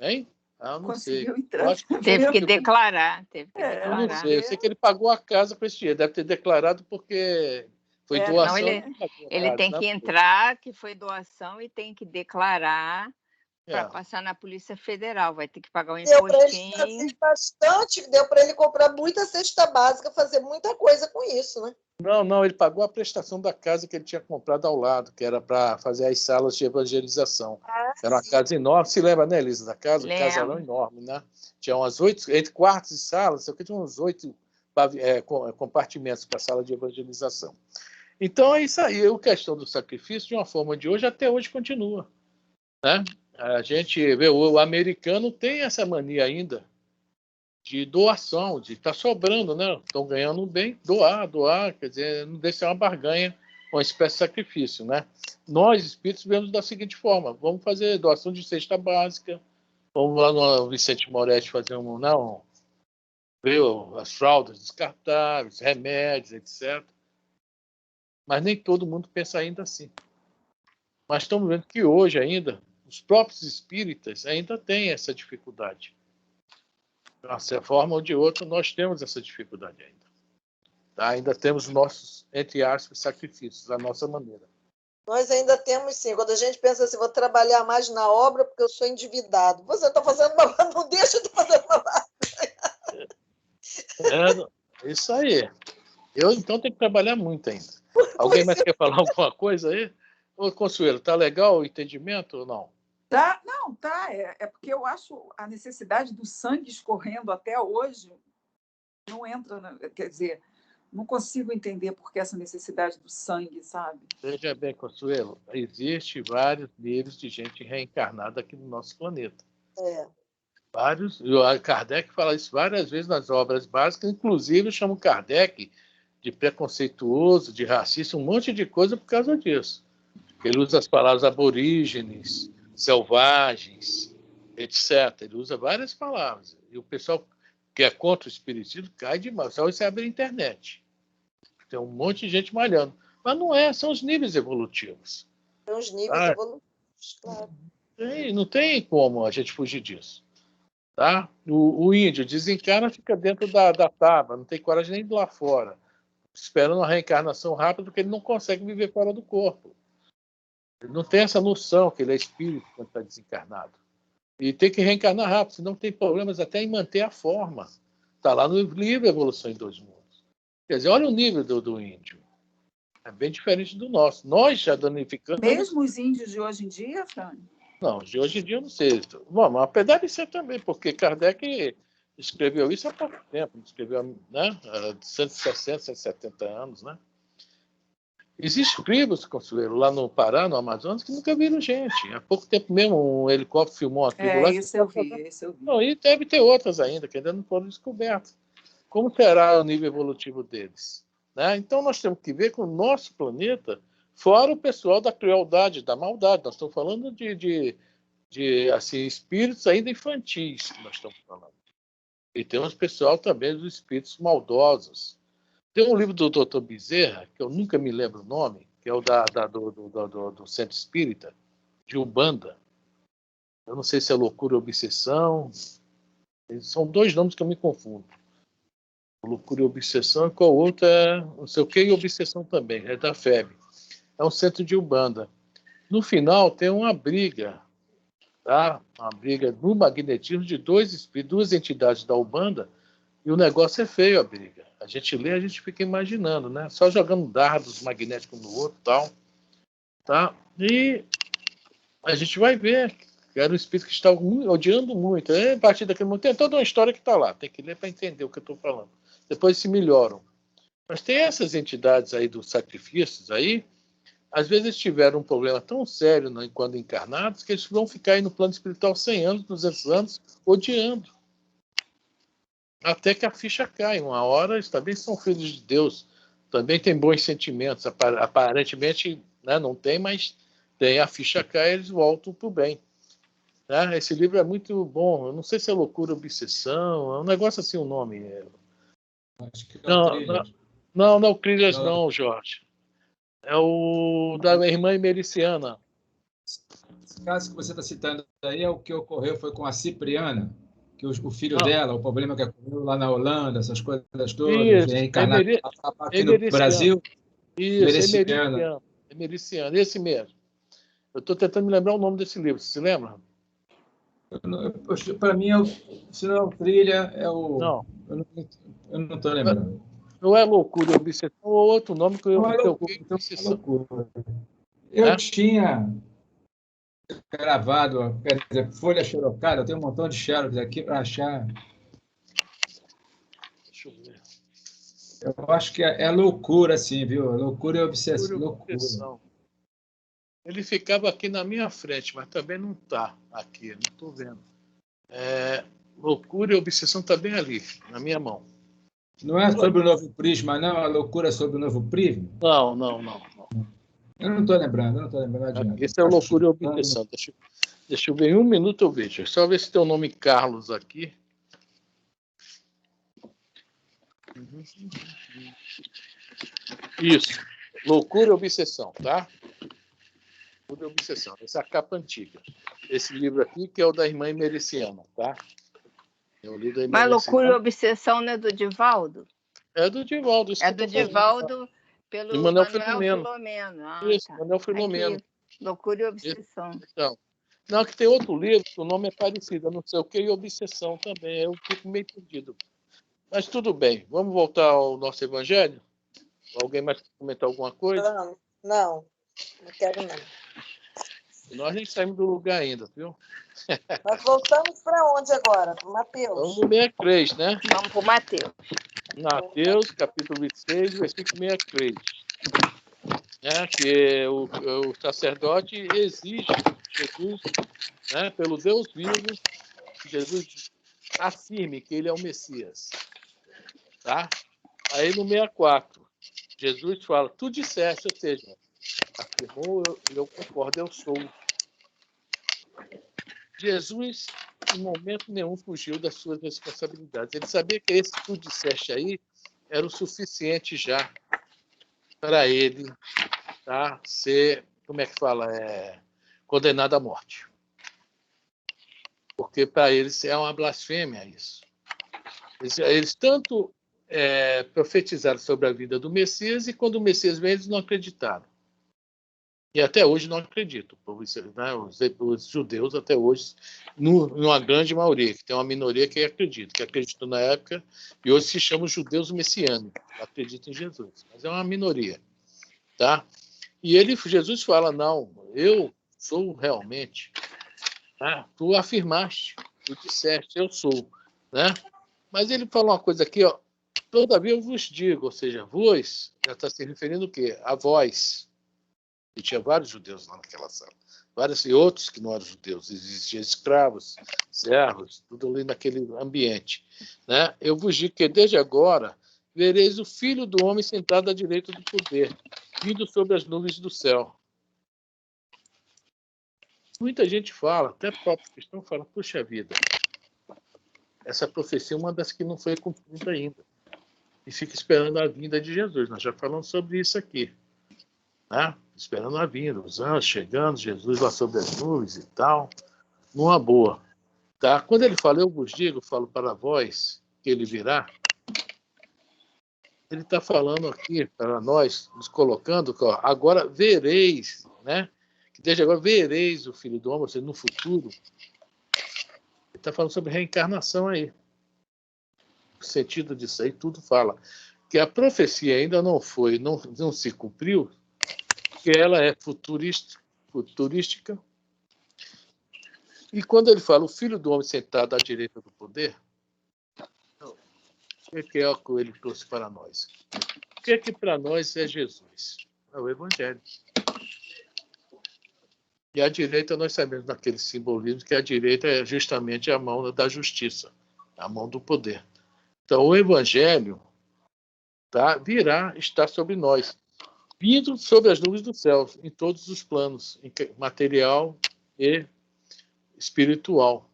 Speaker 1: Hein? Não
Speaker 3: Conseguiu
Speaker 1: sei.
Speaker 3: entrar.
Speaker 2: Teve que declarar.
Speaker 1: Eu não sei. Eu sei que ele pagou a casa com esse dinheiro. Deve ter declarado porque foi doação.
Speaker 2: Não, ele tem que entrar, que foi doação, e tem que declarar Para passar na Polícia Federal, vai ter que pagar um
Speaker 4: deu
Speaker 2: impostinho.
Speaker 4: Para ele bastante, deu para ele comprar muita cesta básica, fazer muita coisa com isso, né?
Speaker 1: Não, ele pagou a prestação da casa que ele tinha comprado ao lado, que era para fazer as salas de evangelização. Era uma casa enorme. Se lembra, né, Elisa, da casa? Um casarão enorme, né? Tinha umas 8, entre quartos e salas, tinha uns 8 compartimentos para a sala de evangelização. Então, é isso aí. A questão do sacrifício, de uma forma de hoje, até hoje continua. Né? A gente vê, o americano tem essa mania ainda de doação, de estar sobrando, né? Estão ganhando bem, doar, quer dizer, não deixa ser uma barganha, uma espécie de sacrifício, né? Nós, espíritos, vemos da seguinte forma: vamos fazer doação de cesta básica, vamos lá no Vicente Moretti fazer ver as fraldas descartáveis, remédios, etc. Mas nem todo mundo pensa ainda assim. Mas estamos vendo que hoje ainda, os próprios espíritas ainda têm essa dificuldade. De uma forma ou de outra, nós temos essa dificuldade ainda. Tá? Ainda temos nossos, entre aspas, sacrifícios, a nossa maneira.
Speaker 4: Nós ainda temos, sim. Quando a gente pensa assim, vou trabalhar mais na obra porque eu sou endividado. Você está fazendo uma... Não deixa de fazer uma...
Speaker 1: Isso aí. Eu, então, tenho que trabalhar muito ainda. Alguém mais quer falar alguma coisa aí? Ô, Consuelo, tá legal o entendimento ou não?
Speaker 3: Tá, não, tá. É porque eu acho a necessidade do sangue escorrendo até hoje não entra, quer dizer, não consigo entender por que essa necessidade do sangue, sabe?
Speaker 1: Veja bem, Consuelo, existe vários níveis de gente reencarnada aqui no nosso planeta. Vários. Kardec fala isso várias vezes nas obras básicas, inclusive eu chamo Kardec de preconceituoso, de racista, um monte de coisa por causa disso. Ele usa as palavras aborígenes, selvagens, etc. Ele usa várias palavras. E o pessoal que é contra o espiritismo cai demais. Só você abre a internet. Tem um monte de gente malhando. Mas não é, são os níveis evolutivos.
Speaker 4: São os níveis evolutivos, claro.
Speaker 1: Não tem como a gente fugir disso. Tá? O índio desencarna, fica dentro da tábua, não tem coragem nem de ir lá fora, esperando uma reencarnação rápida, porque ele não consegue viver fora do corpo. Ele não tem essa noção que ele é espírito quando está desencarnado. E tem que reencarnar rápido, senão tem problemas até em manter a forma. Está lá no livro Evolução em Dois Mundos. Quer dizer, olha o nível do índio. É bem diferente do nosso. Nós já danificamos...
Speaker 3: Mesmo os índios de hoje em dia, Frânio?
Speaker 1: Não, de hoje em dia eu não sei. Bom, mas apesar de ser também, porque Kardec escreveu isso há pouco tempo, escreveu, né, há 160, 170 anos, né? Existem tribos, Consuelo, lá no Pará, no Amazonas, que nunca viram gente. Há pouco tempo mesmo um helicóptero filmou uma tribo lá.
Speaker 3: Isso eu vi.
Speaker 1: Não, e deve ter outras ainda, que ainda não foram descobertas. Como será o nível evolutivo deles? Né? Então nós temos que ver com o nosso planeta, fora o pessoal da crueldade, da maldade. Nós estamos falando de assim, espíritos ainda infantis, que nós estamos falando. E temos pessoal também dos espíritos maldosos. Tem um livro do Dr. Bezerra, que eu nunca me lembro o nome, que é o do Centro Espírita, de Umbanda. Eu não sei se é Loucura ou Obsessão. São dois nomes que eu me confundo. Loucura e Obsessão, e qual outro é não sei o que, e Obsessão também, é da FEB. É um centro de Umbanda. No final, tem uma briga, tá? Uma briga no magnetismo de duas entidades da Umbanda, e o negócio é feio, a briga. A gente lê, a gente fica imaginando, né? Só jogando dardos magnéticos no outro e tal. Tá? E a gente vai ver que era um espírito que estava odiando muito. A partir daquele momento, tem toda uma história que está lá. Tem que ler para entender o que eu estou falando. Depois se melhoram. Mas tem essas entidades aí dos sacrifícios aí, às vezes eles tiveram um problema tão sério quando encarnados que eles vão ficar aí no plano espiritual 100 anos, 200 anos, odiando. Até que a ficha cai. Uma hora eles também são filhos de Deus, também têm bons sentimentos. Aparentemente, né, não tem, mas tem. A ficha cai e eles voltam para o bem. Né? Esse livro é muito bom. Eu não sei se é Loucura ou Obsessão, é um negócio assim o nome.
Speaker 6: Acho que é o Trilhas.
Speaker 1: Não é o Trilhas, não, Jorge. É o da irmã Emericiana.
Speaker 6: Esse caso que você está citando aí é o que ocorreu foi com a Cipriana, que o filho dela, o problema que ocorreu lá na Holanda, essas coisas todas, reencarnado aqui no Brasil.
Speaker 1: Isso, Emericiana, esse mesmo. Eu estou tentando me lembrar o nome desse livro, você se lembra?
Speaker 6: Para mim, se não é o Trilha, é o...
Speaker 1: Não.
Speaker 6: Eu não estou lembrando.
Speaker 1: Não é loucura e obsessão, ou outro nome que eu...
Speaker 6: Não é loucura, então é loucura. Eu tinha gravado, quer dizer, folha xerocada, eu tenho um montão de xerox aqui para achar.
Speaker 1: Deixa eu ver.
Speaker 6: Eu acho que é loucura, assim, viu? Loucura e obsessão. Loucura.
Speaker 1: Ele ficava aqui na minha frente, mas também não está aqui, não estou vendo. Loucura e obsessão está bem ali, na minha mão.
Speaker 6: Não é sobre o novo prisma, não? A loucura sobre o novo prisma?
Speaker 1: Não.
Speaker 6: Eu não estou lembrando, adianta.
Speaker 1: Esse é o loucura e obsessão. Deixa eu ver, em um minuto eu vejo. Só ver se tem o nome Carlos aqui. Isso. Loucura e obsessão, tá? Loucura e obsessão. Essa é a capa antiga. Esse livro aqui, que é o da irmã Emericiana, tá? Eu li da
Speaker 2: Mas Loucura e Obsessão não é do Divaldo?
Speaker 1: É do Divaldo.
Speaker 2: É do Divaldo pelo
Speaker 1: Manuel
Speaker 2: Filomeno.
Speaker 1: Isso, tá. Manuel Filomeno.
Speaker 2: Aqui, Loucura e Obsessão.
Speaker 1: Então, não, que tem outro livro, que o nome é parecido, não sei o que, e Obsessão também. Eu fico meio perdido. Mas tudo bem. Vamos voltar ao nosso evangelho? Alguém mais quer comentar alguma coisa?
Speaker 4: Não quero não.
Speaker 1: Nós nem saímos do lugar ainda, viu?
Speaker 4: Nós voltamos para onde agora? Para Mateus?
Speaker 1: Vamos no 63, né?
Speaker 2: Vamos para o Mateus.
Speaker 1: Mateus, capítulo 26, versículo 63. Que o sacerdote exige Jesus, pelo Deus vivo, que Jesus afirme que ele é o Messias. Tá? Aí no 64, Jesus fala, tu disseste, ou seja, afirmou, eu concordo, eu sou. Jesus, em momento nenhum, fugiu das suas responsabilidades. Ele sabia que esse que tu disseste aí era o suficiente já para ele, tá, ser, como é que fala, condenado à morte. Porque para eles é uma blasfêmia isso. Eles tanto profetizaram sobre a vida do Messias e quando o Messias veio, eles não acreditaram. E até hoje não acreditam. Os judeus até hoje, numa grande maioria, que tem uma minoria que acreditou na época, e hoje se chamam judeus messiânicos, acreditam em Jesus. Mas é uma minoria. Tá? E Jesus fala, não, eu sou realmente. Tá? Tu afirmaste, tu disseste, eu sou. Né? Mas ele fala uma coisa aqui, ó, todavia eu vos digo, ou seja, vós, já está se referindo o quê? A vós. E tinha vários judeus lá naquela sala. Vários e outros que não eram judeus. Existiam escravos, servos, tudo ali naquele ambiente. Né? Eu vos digo que desde agora vereis o Filho do Homem sentado à direita do poder, vindo sobre as nuvens do céu. Muita gente fala, até próprio cristão fala, puxa vida, essa profecia é uma das que não foi cumprida ainda. E fica esperando a vinda de Jesus. Nós já falamos sobre isso aqui. Né? Esperando a vinda, os anjos chegando, Jesus lá sobre as nuvens e tal, numa boa. Tá? Quando ele fala, eu vos digo, falo para vós que ele virá, ele está falando aqui para nós, nos colocando, que, ó, agora vereis, né? Que desde agora vereis o Filho do Homem, ou seja, no futuro. Ele está falando sobre reencarnação aí. O sentido disso aí, tudo fala. Que a profecia ainda não foi, não se cumpriu, que ela é futurística. E quando ele fala o Filho do Homem sentado à direita do poder, o que é o que ele trouxe para nós? O que é que para nós é Jesus? É o Evangelho. E a direita, nós sabemos naquele simbolismo que a direita é justamente a mão da justiça, a mão do poder. Então, o Evangelho virá estar sobre nós, vindo sobre as nuvens do céu, em todos os planos, material e espiritual.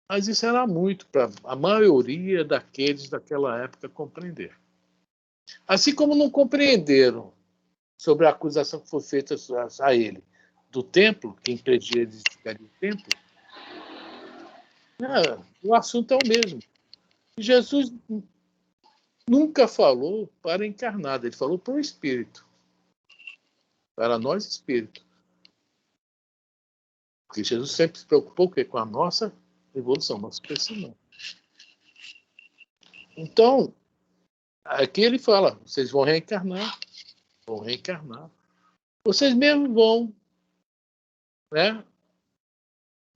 Speaker 1: Mas isso era muito para a maioria daqueles daquela época compreender. Assim como não compreenderam sobre a acusação que foi feita a ele do templo, que impedia ele de ficar no templo, o assunto é o mesmo. Jesus nunca falou para encarnado, ele falou para o Espírito. Para nós, Espírito. Porque Jesus sempre se preocupou com a nossa evolução, nosso crescimento. Então, aqui ele fala, vocês vão reencarnar. Vocês mesmos vão, né,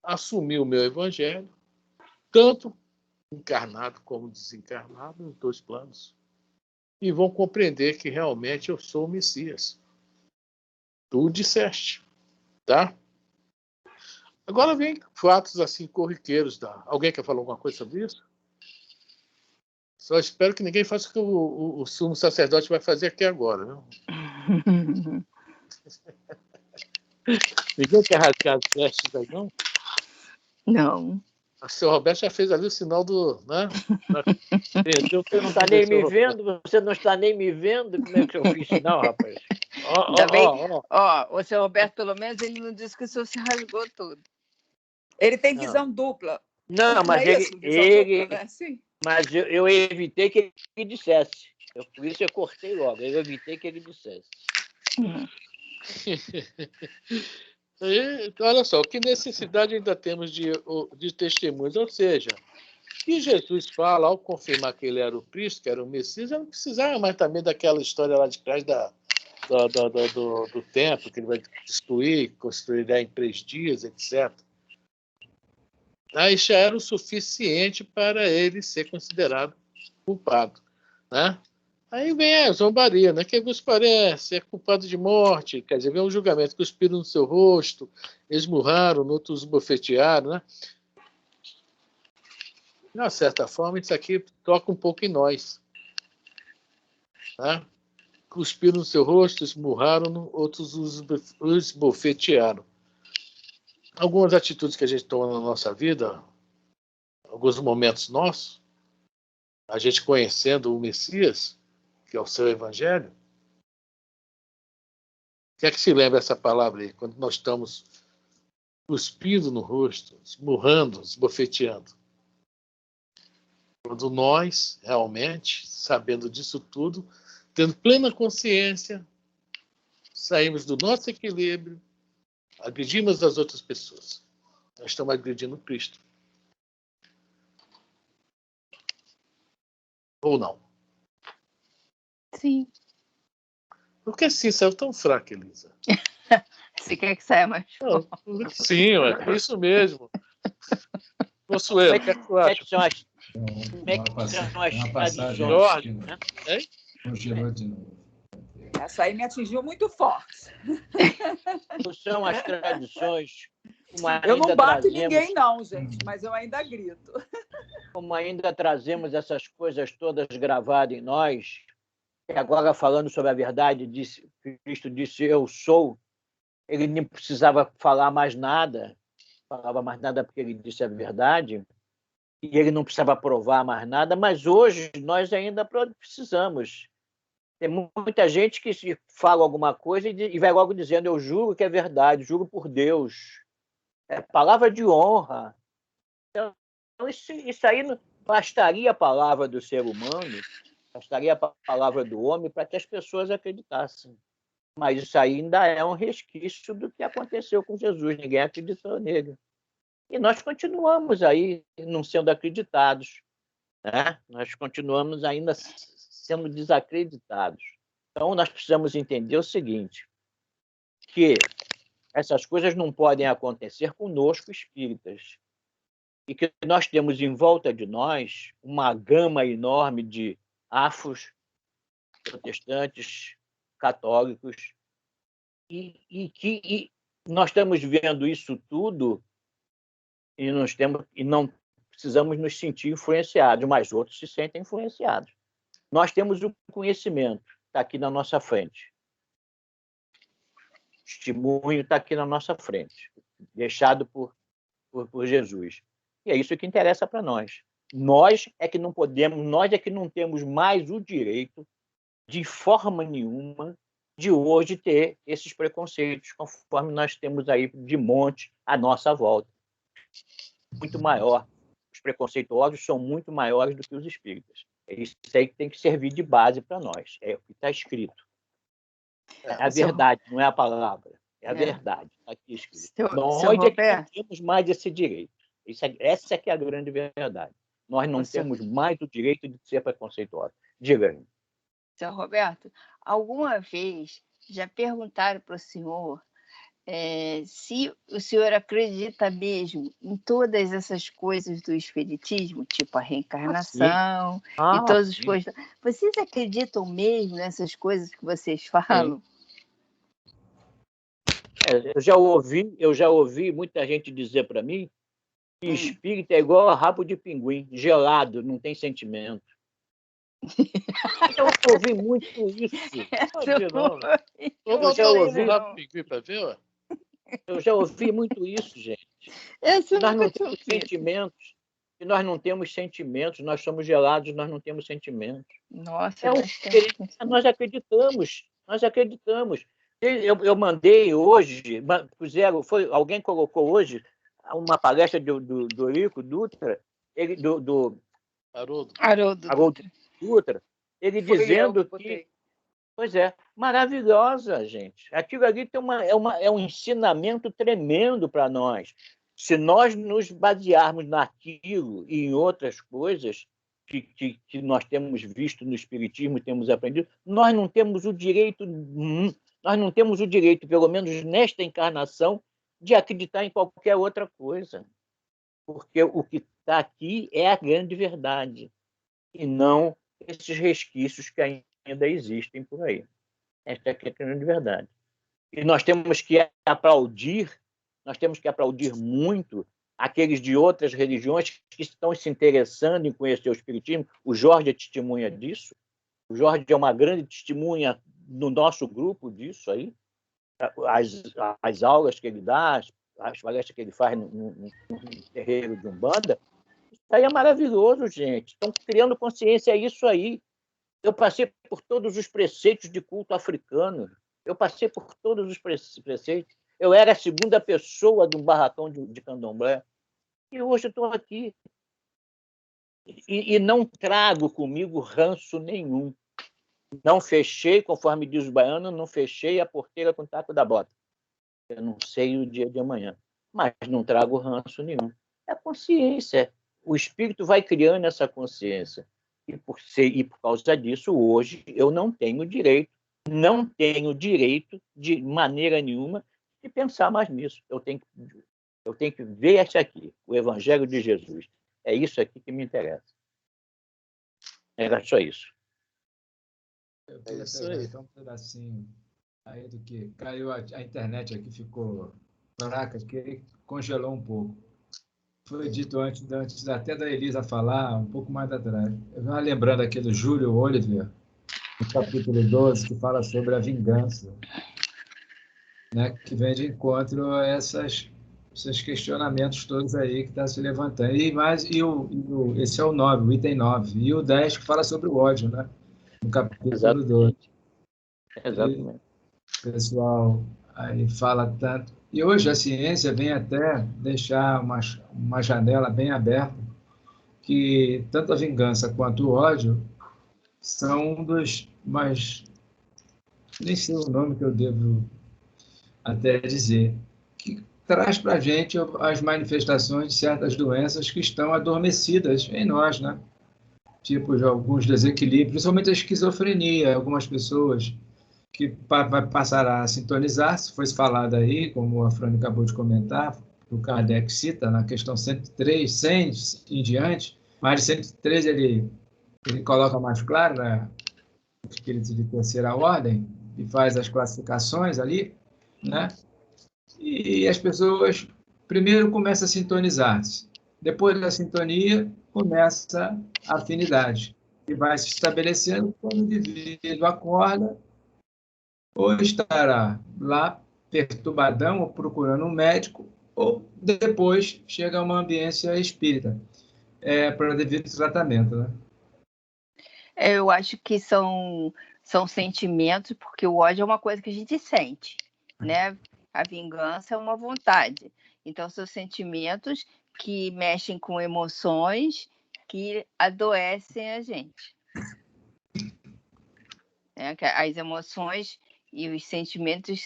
Speaker 1: assumir o meu evangelho, tanto encarnado como desencarnado, nos 2 planos, e vão compreender que realmente eu sou o Messias. Tu disseste, tá? Agora vem fatos assim corriqueiros. Alguém quer falar alguma coisa sobre isso? Só espero que ninguém faça o que o sumo sacerdote vai fazer aqui agora, né? Ninguém quer rasgar as vestes aí, não?
Speaker 2: Não.
Speaker 1: O senhor Roberto já fez ali o sinal do... Né?
Speaker 5: Você não está nem me vendo? Você não está nem me vendo? Como é que eu fiz sinal, rapaz?
Speaker 2: O seu Roberto, pelo menos, ele não disse que o senhor se rasgou todo.
Speaker 3: Ele tem visão dupla.
Speaker 5: Não, mas
Speaker 3: dupla, né? Sim.
Speaker 5: Mas eu evitei que ele dissesse. Por isso eu cortei logo. Eu evitei que ele dissesse.
Speaker 1: Olha só, que necessidade ainda temos de testemunhos? Ou seja, que Jesus fala, ao confirmar que ele era o Cristo, que era o Messias, ele não precisava mais também daquela história lá de trás do templo, que ele vai destruir, construirá em 3 dias, etc. Aí já era o suficiente para ele ser considerado culpado, né? Aí vem a zombaria, né? Que vos parece? É culpado de morte. Quer dizer, vem um julgamento, cuspiram no seu rosto, esmurraram, outros bofetearam, né? De uma certa forma, isso aqui toca um pouco em nós. Né? Cuspiram no seu rosto, esmurraram, outros os bofetearam. Algumas atitudes que a gente toma na nossa vida, alguns momentos nossos, a gente conhecendo o Messias, que é o seu evangelho. O que é que se lembra essa palavra aí? Quando nós estamos cuspindo no rosto, esmurrando, esbofeteando. Quando nós, realmente, sabendo disso tudo, tendo plena consciência, saímos do nosso equilíbrio, agredimos as outras pessoas. Nós estamos agredindo Cristo. Ou não?
Speaker 2: Sim.
Speaker 1: Por que sim saiu tão fraca, Elisa?
Speaker 2: Você quer que saia mais forte?
Speaker 1: Sim, é isso mesmo. Consuelo, o que é que tu acha?
Speaker 5: Como é que são as
Speaker 6: tradições?
Speaker 5: Né?
Speaker 6: Congelou de novo.
Speaker 3: Essa aí me atingiu muito forte.
Speaker 5: São as tradições.
Speaker 3: Eu não bato em ninguém, não, gente, mas eu ainda grito.
Speaker 5: Como ainda trazemos essas coisas todas gravadas em nós, e agora falando sobre a verdade, Cristo disse, eu sou, ele nem precisava falar mais nada, falava mais nada porque ele disse a verdade, e ele não precisava provar mais nada, mas hoje nós ainda precisamos. Tem muita gente que se fala alguma coisa e vai logo dizendo, eu juro que é verdade, juro por Deus. É palavra de honra. Então, isso aí não bastaria a palavra do ser humano, bastaria a palavra do homem para que as pessoas acreditassem. Mas isso aí ainda é um resquício do que aconteceu com Jesus. Ninguém acreditou nele. E nós continuamos aí não sendo acreditados. Né? Nós continuamos ainda sendo desacreditados. Então, nós precisamos entender o seguinte, que essas coisas não podem acontecer conosco, espíritas, e que nós temos em volta de nós uma gama enorme de afros, protestantes, católicos, e nós estamos vendo isso tudo e não precisamos nos sentir influenciados, mas outros se sentem influenciados. Nós temos o conhecimento, está aqui na nossa frente. O testemunho está aqui na nossa frente, deixado por Jesus. E é isso que interessa para nós. Nós é que não podemos, nós é que não temos mais o direito, de forma nenhuma, de hoje ter esses preconceitos, conforme nós temos aí de monte à nossa volta. Muito maior. Os preconceituosos são muito maiores do que os espíritas. É isso aí que tem que servir de base para nós. É o que está escrito. É a verdade, não é a palavra. É a verdade, está aqui escrito.
Speaker 2: Seu
Speaker 5: Nós é que não
Speaker 2: Roberto,
Speaker 5: temos mais esse direito. Essa é que é a grande verdade. Nós não temos mais o direito de ser preconceituosos. Diga aí.
Speaker 2: Seu Roberto, alguma vez já perguntaram para o senhor se o senhor acredita mesmo em todas essas coisas do espiritismo, tipo a reencarnação e todas as coisas. Vocês acreditam mesmo nessas coisas que vocês falam?
Speaker 5: Eu já ouvi muita gente dizer para mim que espírito é igual a rabo de pinguim, gelado, não tem sentimento. Eu ouvi muito isso.
Speaker 1: Eu já ouvi rabo de pinguim para ver, ó.
Speaker 5: Eu já ouvi muito isso, gente. Nós não temos sentimentos. E nós não temos sentimentos, nós somos gelados, nós não temos sentimentos.
Speaker 2: Nossa,
Speaker 5: nós acreditamos. Eu mandei hoje, alguém colocou hoje uma palestra do Rico Dutra, do Haroldo Dutra, ele dizendo que... Pois é, maravilhosa, gente. Aquilo ali é um ensinamento tremendo para nós. Se nós nos basearmos naquilo e em outras coisas que nós temos visto no Espiritismo, temos aprendido, nós não temos o direito, pelo menos nesta encarnação, de acreditar em qualquer outra coisa. Porque o que está aqui é a grande verdade, e não esses resquícios que ainda existem por aí. Esta é a grande verdade. E nós temos que aplaudir muito aqueles de outras religiões que estão se interessando em conhecer o Espiritismo. O Jorge é testemunha disso. O Jorge é uma grande testemunha no nosso grupo disso aí. As aulas que ele dá, as palestras que ele faz no terreiro de Umbanda. Isso aí é maravilhoso, gente. Estão criando consciência, é isso aí. Eu passei por todos os preceitos de culto africano. Eu passei por todos os preceitos. Eu era a segunda pessoa do barracão de candomblé. E hoje estou aqui. E não trago comigo ranço nenhum. Não fechei, conforme diz o baiano, não fechei a porteira com o taco da bota. Eu não sei o dia de amanhã, mas não trago ranço nenhum. É a consciência. O espírito vai criando essa consciência. E por causa disso, hoje, eu não tenho direito de maneira nenhuma de pensar mais nisso. Eu tenho que ver isso aqui, o Evangelho de Jesus. É isso aqui que me interessa. Era só isso.
Speaker 6: Eu queria pegar então um pedacinho aí do que caiu a internet aqui, ficou fraca, que congelou um pouco. Foi dito antes até da Elisa falar, um pouco mais atrás. Eu estava lembrando aqui do Júlio Oliver, no capítulo 12, que fala sobre a vingança, né, que vem de encontro a esses questionamentos todos aí que está se levantando. Esse é o 9, o item 9. E o 10, que fala sobre o ódio, né? No capítulo 12.
Speaker 5: Exatamente.
Speaker 6: E o pessoal aí fala tanto. E hoje a ciência vem até deixar uma janela bem aberta, que tanto a vingança quanto o ódio são um dos mais... Nem sei o nome que eu devo até dizer, que traz para a gente as manifestações de certas doenças que estão adormecidas em nós, né? Tipo de alguns desequilíbrios, principalmente a esquizofrenia, algumas pessoas que vai passar a sintonizar, se fosse falado aí, como a Fran acabou de comentar, o Kardec cita na questão 103, 100 em diante, mas 103 ele coloca mais claro, né, o espírito de terceira ordem, e faz as classificações ali, né? E as pessoas primeiro começam a sintonizar-se. Depois da sintonia, começa a afinidade, que vai se estabelecendo quando o indivíduo acorda ou estará lá perturbadão ou procurando um médico, ou depois chega a uma ambiência espírita para devido tratamento, né?
Speaker 2: Eu acho que são sentimentos, porque o ódio é uma coisa que a gente sente, né? A vingança é uma vontade. Então, são sentimentos que mexem com emoções que adoecem a gente. As emoções E os sentimentos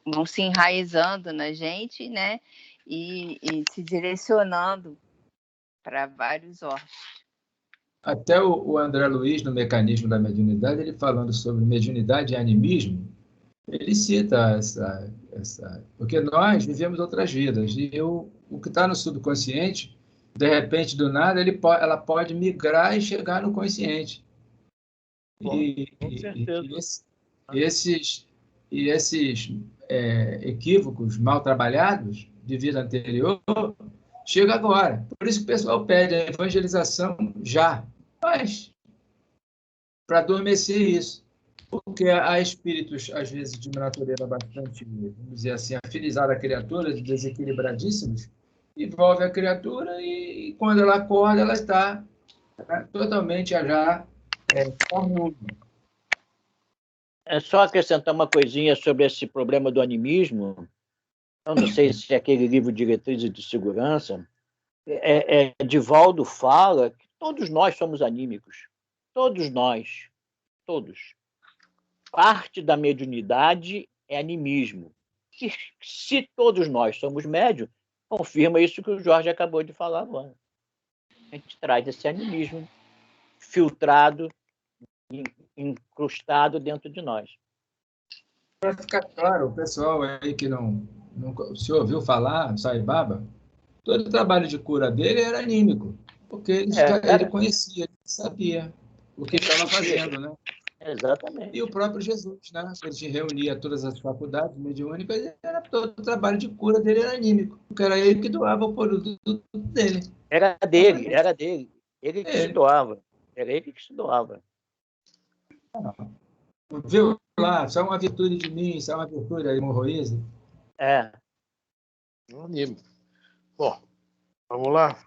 Speaker 2: vão se enraizando na gente, né? E se direcionando para vários órgãos.
Speaker 6: Até o André Luiz, no Mecanismo da Mediunidade, ele falando sobre mediunidade e animismo, ele cita porque nós vivemos outras vidas, e o que está no subconsciente, de repente, do nada, ela pode migrar e chegar no consciente.
Speaker 1: Com certeza.
Speaker 6: Esses equívocos mal trabalhados de vida anterior chega agora. Por isso que o pessoal pede a evangelização já, mas para adormecer isso. Porque há espíritos, às vezes, de uma natureza bastante, vamos dizer assim, afinizada à criatura, desequilibradíssimos, envolve a criatura e quando ela acorda, ela está totalmente já carnuda.
Speaker 5: É só acrescentar uma coisinha sobre esse problema do animismo. Eu não sei se é aquele livro Diretrizes de Segurança. Divaldo fala que todos nós somos anímicos. Todos nós. Todos. Parte da mediunidade é animismo. E se todos nós somos médios, confirma isso que o Jorge acabou de falar agora. A gente traz esse animismo filtrado, incrustado dentro de nós.
Speaker 6: Para ficar claro, o pessoal aí que não se ouviu falar, Sai Baba, todo o trabalho de cura dele era anímico, porque ele conhecia, ele sabia o que estava fazendo, né?
Speaker 5: Exatamente.
Speaker 6: E o próprio Jesus, né? Ele reunia todas as faculdades mediúnicas, todo o trabalho de cura dele era anímico, porque era ele que doava o produto dele.
Speaker 5: Era dele. Ele que se doava. Era ele que se doava.
Speaker 6: Viu lá, só uma virtude de mim, só uma virtude da hemorroísa.
Speaker 1: Anímico. Bom, vamos lá.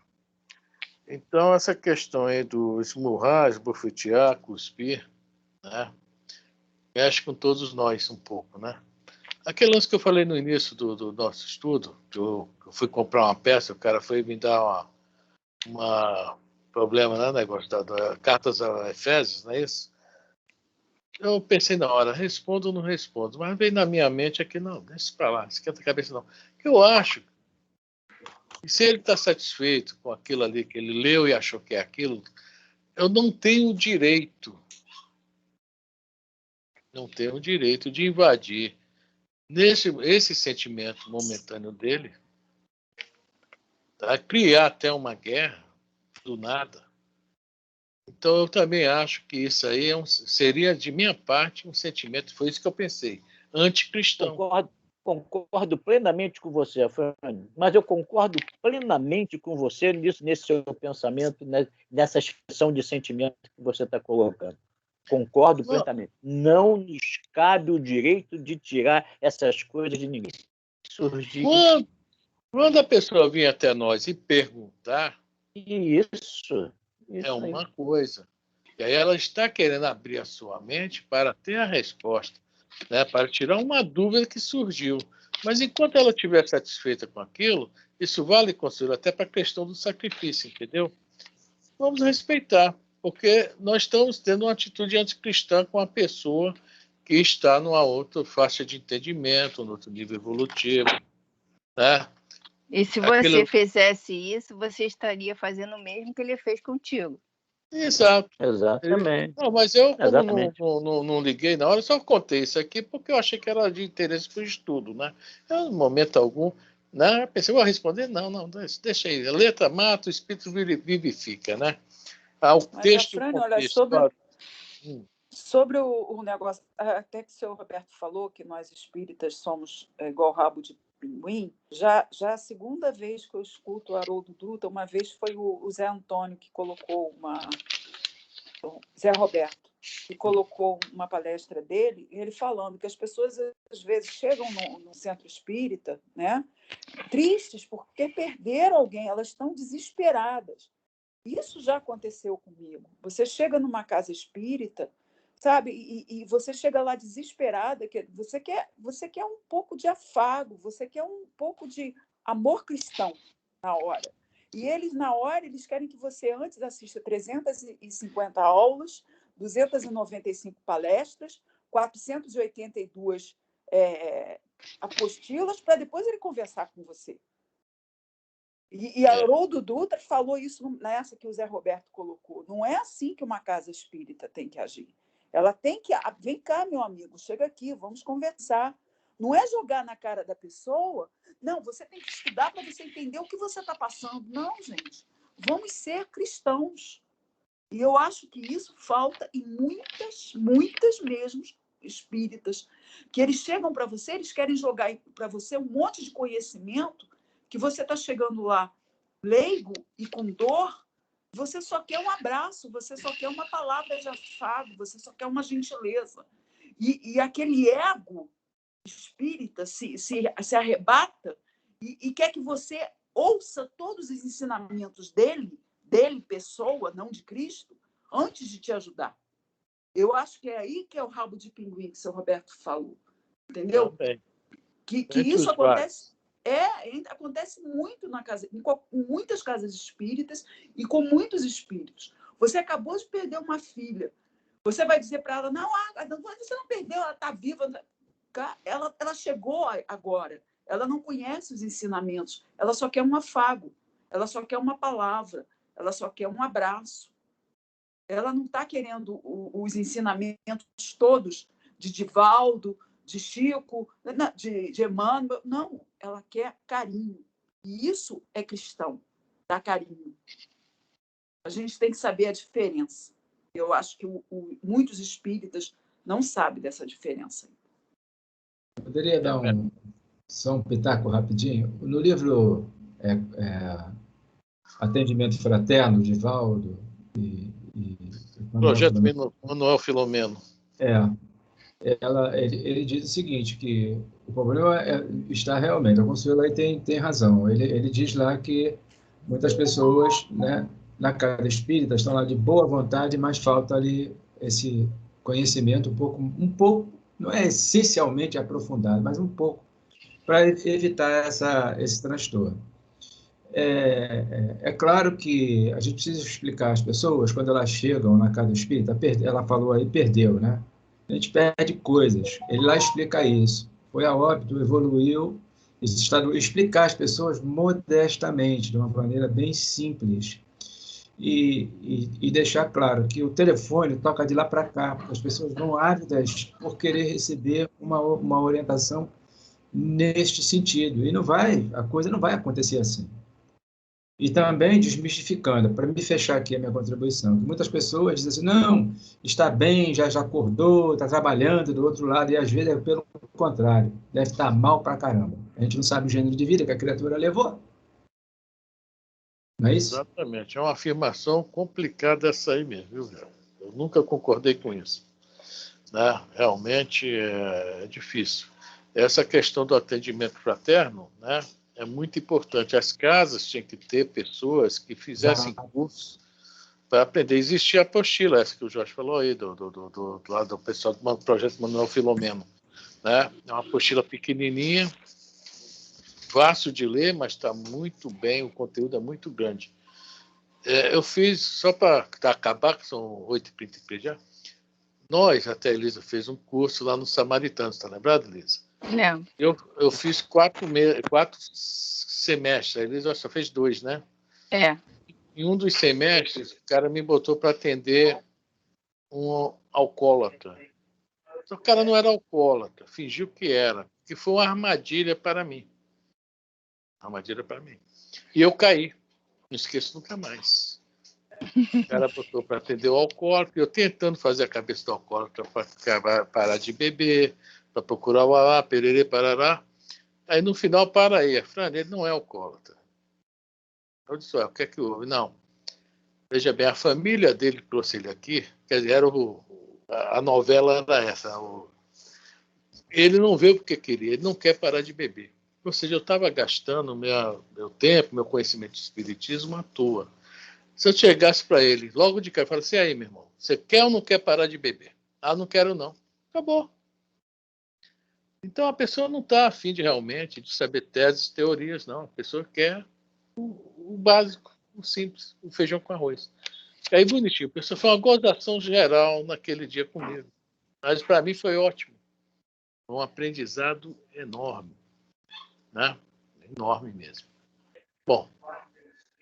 Speaker 1: Então, essa questão aí do esmurrar, esbofetear, cuspir, né? Mexe com todos nós um pouco, né? Aquele lance que eu falei no início do nosso estudo, que eu fui comprar uma peça, o cara foi me dar uma problema, né? Negócio da cartas a Efésios, não é isso? Eu pensei na hora, respondo ou não respondo, mas veio na minha mente aqui, não, deixa isso para lá, esquenta a cabeça não. Eu acho que se ele está satisfeito com aquilo ali que ele leu e achou que é aquilo, eu não tenho o direito de invadir esse sentimento momentâneo dele, tá? Criar até uma guerra do nada. Então, eu também acho que isso aí seria, de minha parte, um sentimento, foi isso que eu pensei, anticristão.
Speaker 5: Concordo plenamente com você, Afrânio, mas eu concordo plenamente com você nesse seu pensamento, nessa expressão de sentimento que você está colocando. Concordo plenamente. Não nos cabe o direito de tirar essas coisas de ninguém.
Speaker 1: Quando a pessoa vir até nós e perguntar,
Speaker 5: isso
Speaker 1: é uma coisa. E aí ela está querendo abrir a sua mente para ter a resposta, né? Para tirar uma dúvida que surgiu. Mas enquanto ela estiver satisfeita com aquilo, isso vale, conselho, até para a questão do sacrifício, entendeu? Vamos respeitar, porque nós estamos tendo uma atitude anticristã com a pessoa que está numa outra faixa de entendimento, no outro nível evolutivo, né?
Speaker 2: E se você fizesse isso, você estaria fazendo o mesmo que ele fez contigo.
Speaker 1: Exato.
Speaker 5: Exatamente.
Speaker 1: Não, mas eu, como não liguei na hora, só contei isso aqui porque eu achei que era de interesse para o estudo, né? Eu, no momento algum, né, pensei, vou responder? Não, deixa aí. A letra mata, o espírito vivifica, né? O texto...
Speaker 3: Afrânio, olha, sobre o negócio, até que o senhor Roberto falou que nós espíritas somos igual rabo de pinguim, já a segunda vez que eu escuto o Haroldo Dutra, uma vez foi o Zé Antônio que colocou Zé Roberto, que colocou uma palestra dele, ele falando que as pessoas às vezes chegam no centro espírita, né, tristes porque perderam alguém, elas estão desesperadas. Isso já aconteceu comigo. Você chega numa casa espírita, sabe, e você chega lá desesperada, que você quer um pouco de afago, você quer um pouco de amor cristão na hora. E eles, na hora, eles querem que você antes assista 350 aulas, 295 palestras, 482 apostilas para depois ele conversar com você. E Haroldo Dutra falou isso nessa que o Zé Roberto colocou. Não é assim que uma casa espírita tem que agir. Ela tem que... Vem cá, meu amigo, chega aqui, vamos conversar. Não é jogar na cara da pessoa. Não, você tem que estudar para você entender o que você está passando. Não, gente. Vamos ser cristãos. E eu acho que isso falta em muitas mesmo espíritas, que eles chegam para você, eles querem jogar para você um monte de conhecimento que você está chegando lá leigo e com dor, você só quer um abraço, você só quer uma palavra de afago, você só quer uma gentileza. E aquele ego espírita se arrebata e quer que você ouça todos os ensinamentos dele, pessoa, não de Cristo, antes de te ajudar. Eu acho que é aí que é o rabo de pinguim que o seu Roberto falou. Entendeu?
Speaker 1: Também.
Speaker 3: Que isso acontece... acontece muito em muitas casas espíritas e com muitos espíritos. Você acabou de perder uma filha. Você vai dizer para ela, não, você não perdeu, ela está viva. Ela chegou agora. Ela não conhece os ensinamentos. Ela só quer um afago. Ela só quer uma palavra. Ela só quer um abraço. Ela não está querendo os ensinamentos todos de Divaldo, de Chico, de Emmanuel. Não, ela quer carinho. E isso é cristão, dar carinho. A gente tem que saber a diferença. Eu acho que muitos espíritas não sabem dessa diferença.
Speaker 6: Poderia dar só um pitaco rapidinho? No livro Atendimento Fraterno, Divaldo e
Speaker 1: Projeto Manuel Filomeno.
Speaker 6: Ele diz o seguinte, que o problema está realmente, a Consuelo aí tem razão, ele diz lá que muitas pessoas, né, na casa espírita estão lá de boa vontade, mas falta ali esse conhecimento um pouco, não é essencialmente aprofundado, mas um pouco, para evitar esse transtorno. É claro que a gente precisa explicar às pessoas, quando elas chegam na casa espírita, ela falou aí, perdeu, né? A gente perde coisas. Ele lá explica isso. Foi a óbito, evoluiu. Explicar às pessoas modestamente, de uma maneira bem simples. E deixar claro que o telefone toca de lá para cá, porque as pessoas vão ávidas por querer receber uma orientação neste sentido. E a coisa não vai acontecer assim. E também desmistificando, para me fechar aqui a minha contribuição, que muitas pessoas dizem assim, não, está bem, já acordou, está trabalhando do outro lado, e às vezes é pelo contrário, deve estar mal para caramba. A gente não sabe o gênero de vida que a criatura levou. Não é isso?
Speaker 1: Exatamente, é uma afirmação complicada essa aí mesmo, viu, Léo? Eu nunca concordei com isso. Né? Realmente é difícil. Essa questão do atendimento fraterno, né? É muito importante. As casas tinham que ter pessoas que fizessem cursos para aprender. Existia a apostila, essa que o Jorge falou aí, do pessoal do projeto Manuel Filomeno. Né? É uma apostila pequenininha, fácil de ler, mas está muito bem, o conteúdo é muito grande. Eu fiz, só para acabar, que são 8h33 já, até a Elisa fez um curso lá no Samaritano, está lembrado, Elisa?
Speaker 2: Não.
Speaker 1: Eu fiz 4 semestres, a Elisa só fez 2, né? Em um dos semestres, o cara me botou para atender um alcoólatra. O cara não era alcoólatra, fingiu que era, que foi uma armadilha para mim. E eu caí, não esqueço nunca mais. O cara botou para atender o alcoólatra, eu tentando fazer a cabeça do alcoólatra para parar de beber, para procurar o alá, pererê, parará. Aí no final para aí, Fran, ele não é alcoólatra. Eu disse, o que é que houve? Não. Veja bem, a família dele trouxe ele aqui, quer dizer, a novela era essa. Ele não veio porque queria, ele não quer parar de beber. Ou seja, eu estava gastando meu tempo, meu conhecimento de espiritismo à toa. Se eu chegasse para ele, logo de cara, eu falasse, aí, meu irmão, você quer ou não quer parar de beber? Ah, não quero não. Acabou. Então, a pessoa não está afim realmente de saber teses, teorias, não. A pessoa quer o básico, o simples, o feijão com arroz. Aí, bonitinho. A pessoa foi uma gozação geral naquele dia comigo. Mas para mim foi ótimo. Um aprendizado enorme, né? Enorme mesmo. Bom,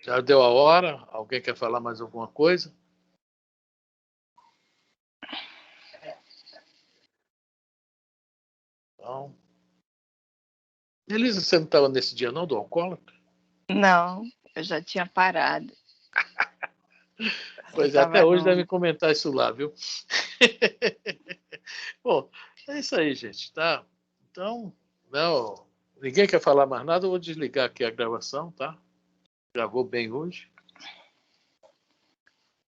Speaker 1: já deu a hora. Alguém quer falar mais alguma coisa? Então, Elisa, você não estava nesse dia não do alcoólatra?
Speaker 2: Não, eu já tinha parado.
Speaker 1: Pois é, até hoje devem comentar isso lá, viu? Bom, é isso aí, gente, tá? Então, não, ninguém quer falar mais nada, eu vou desligar aqui a gravação, tá? Gravou bem hoje.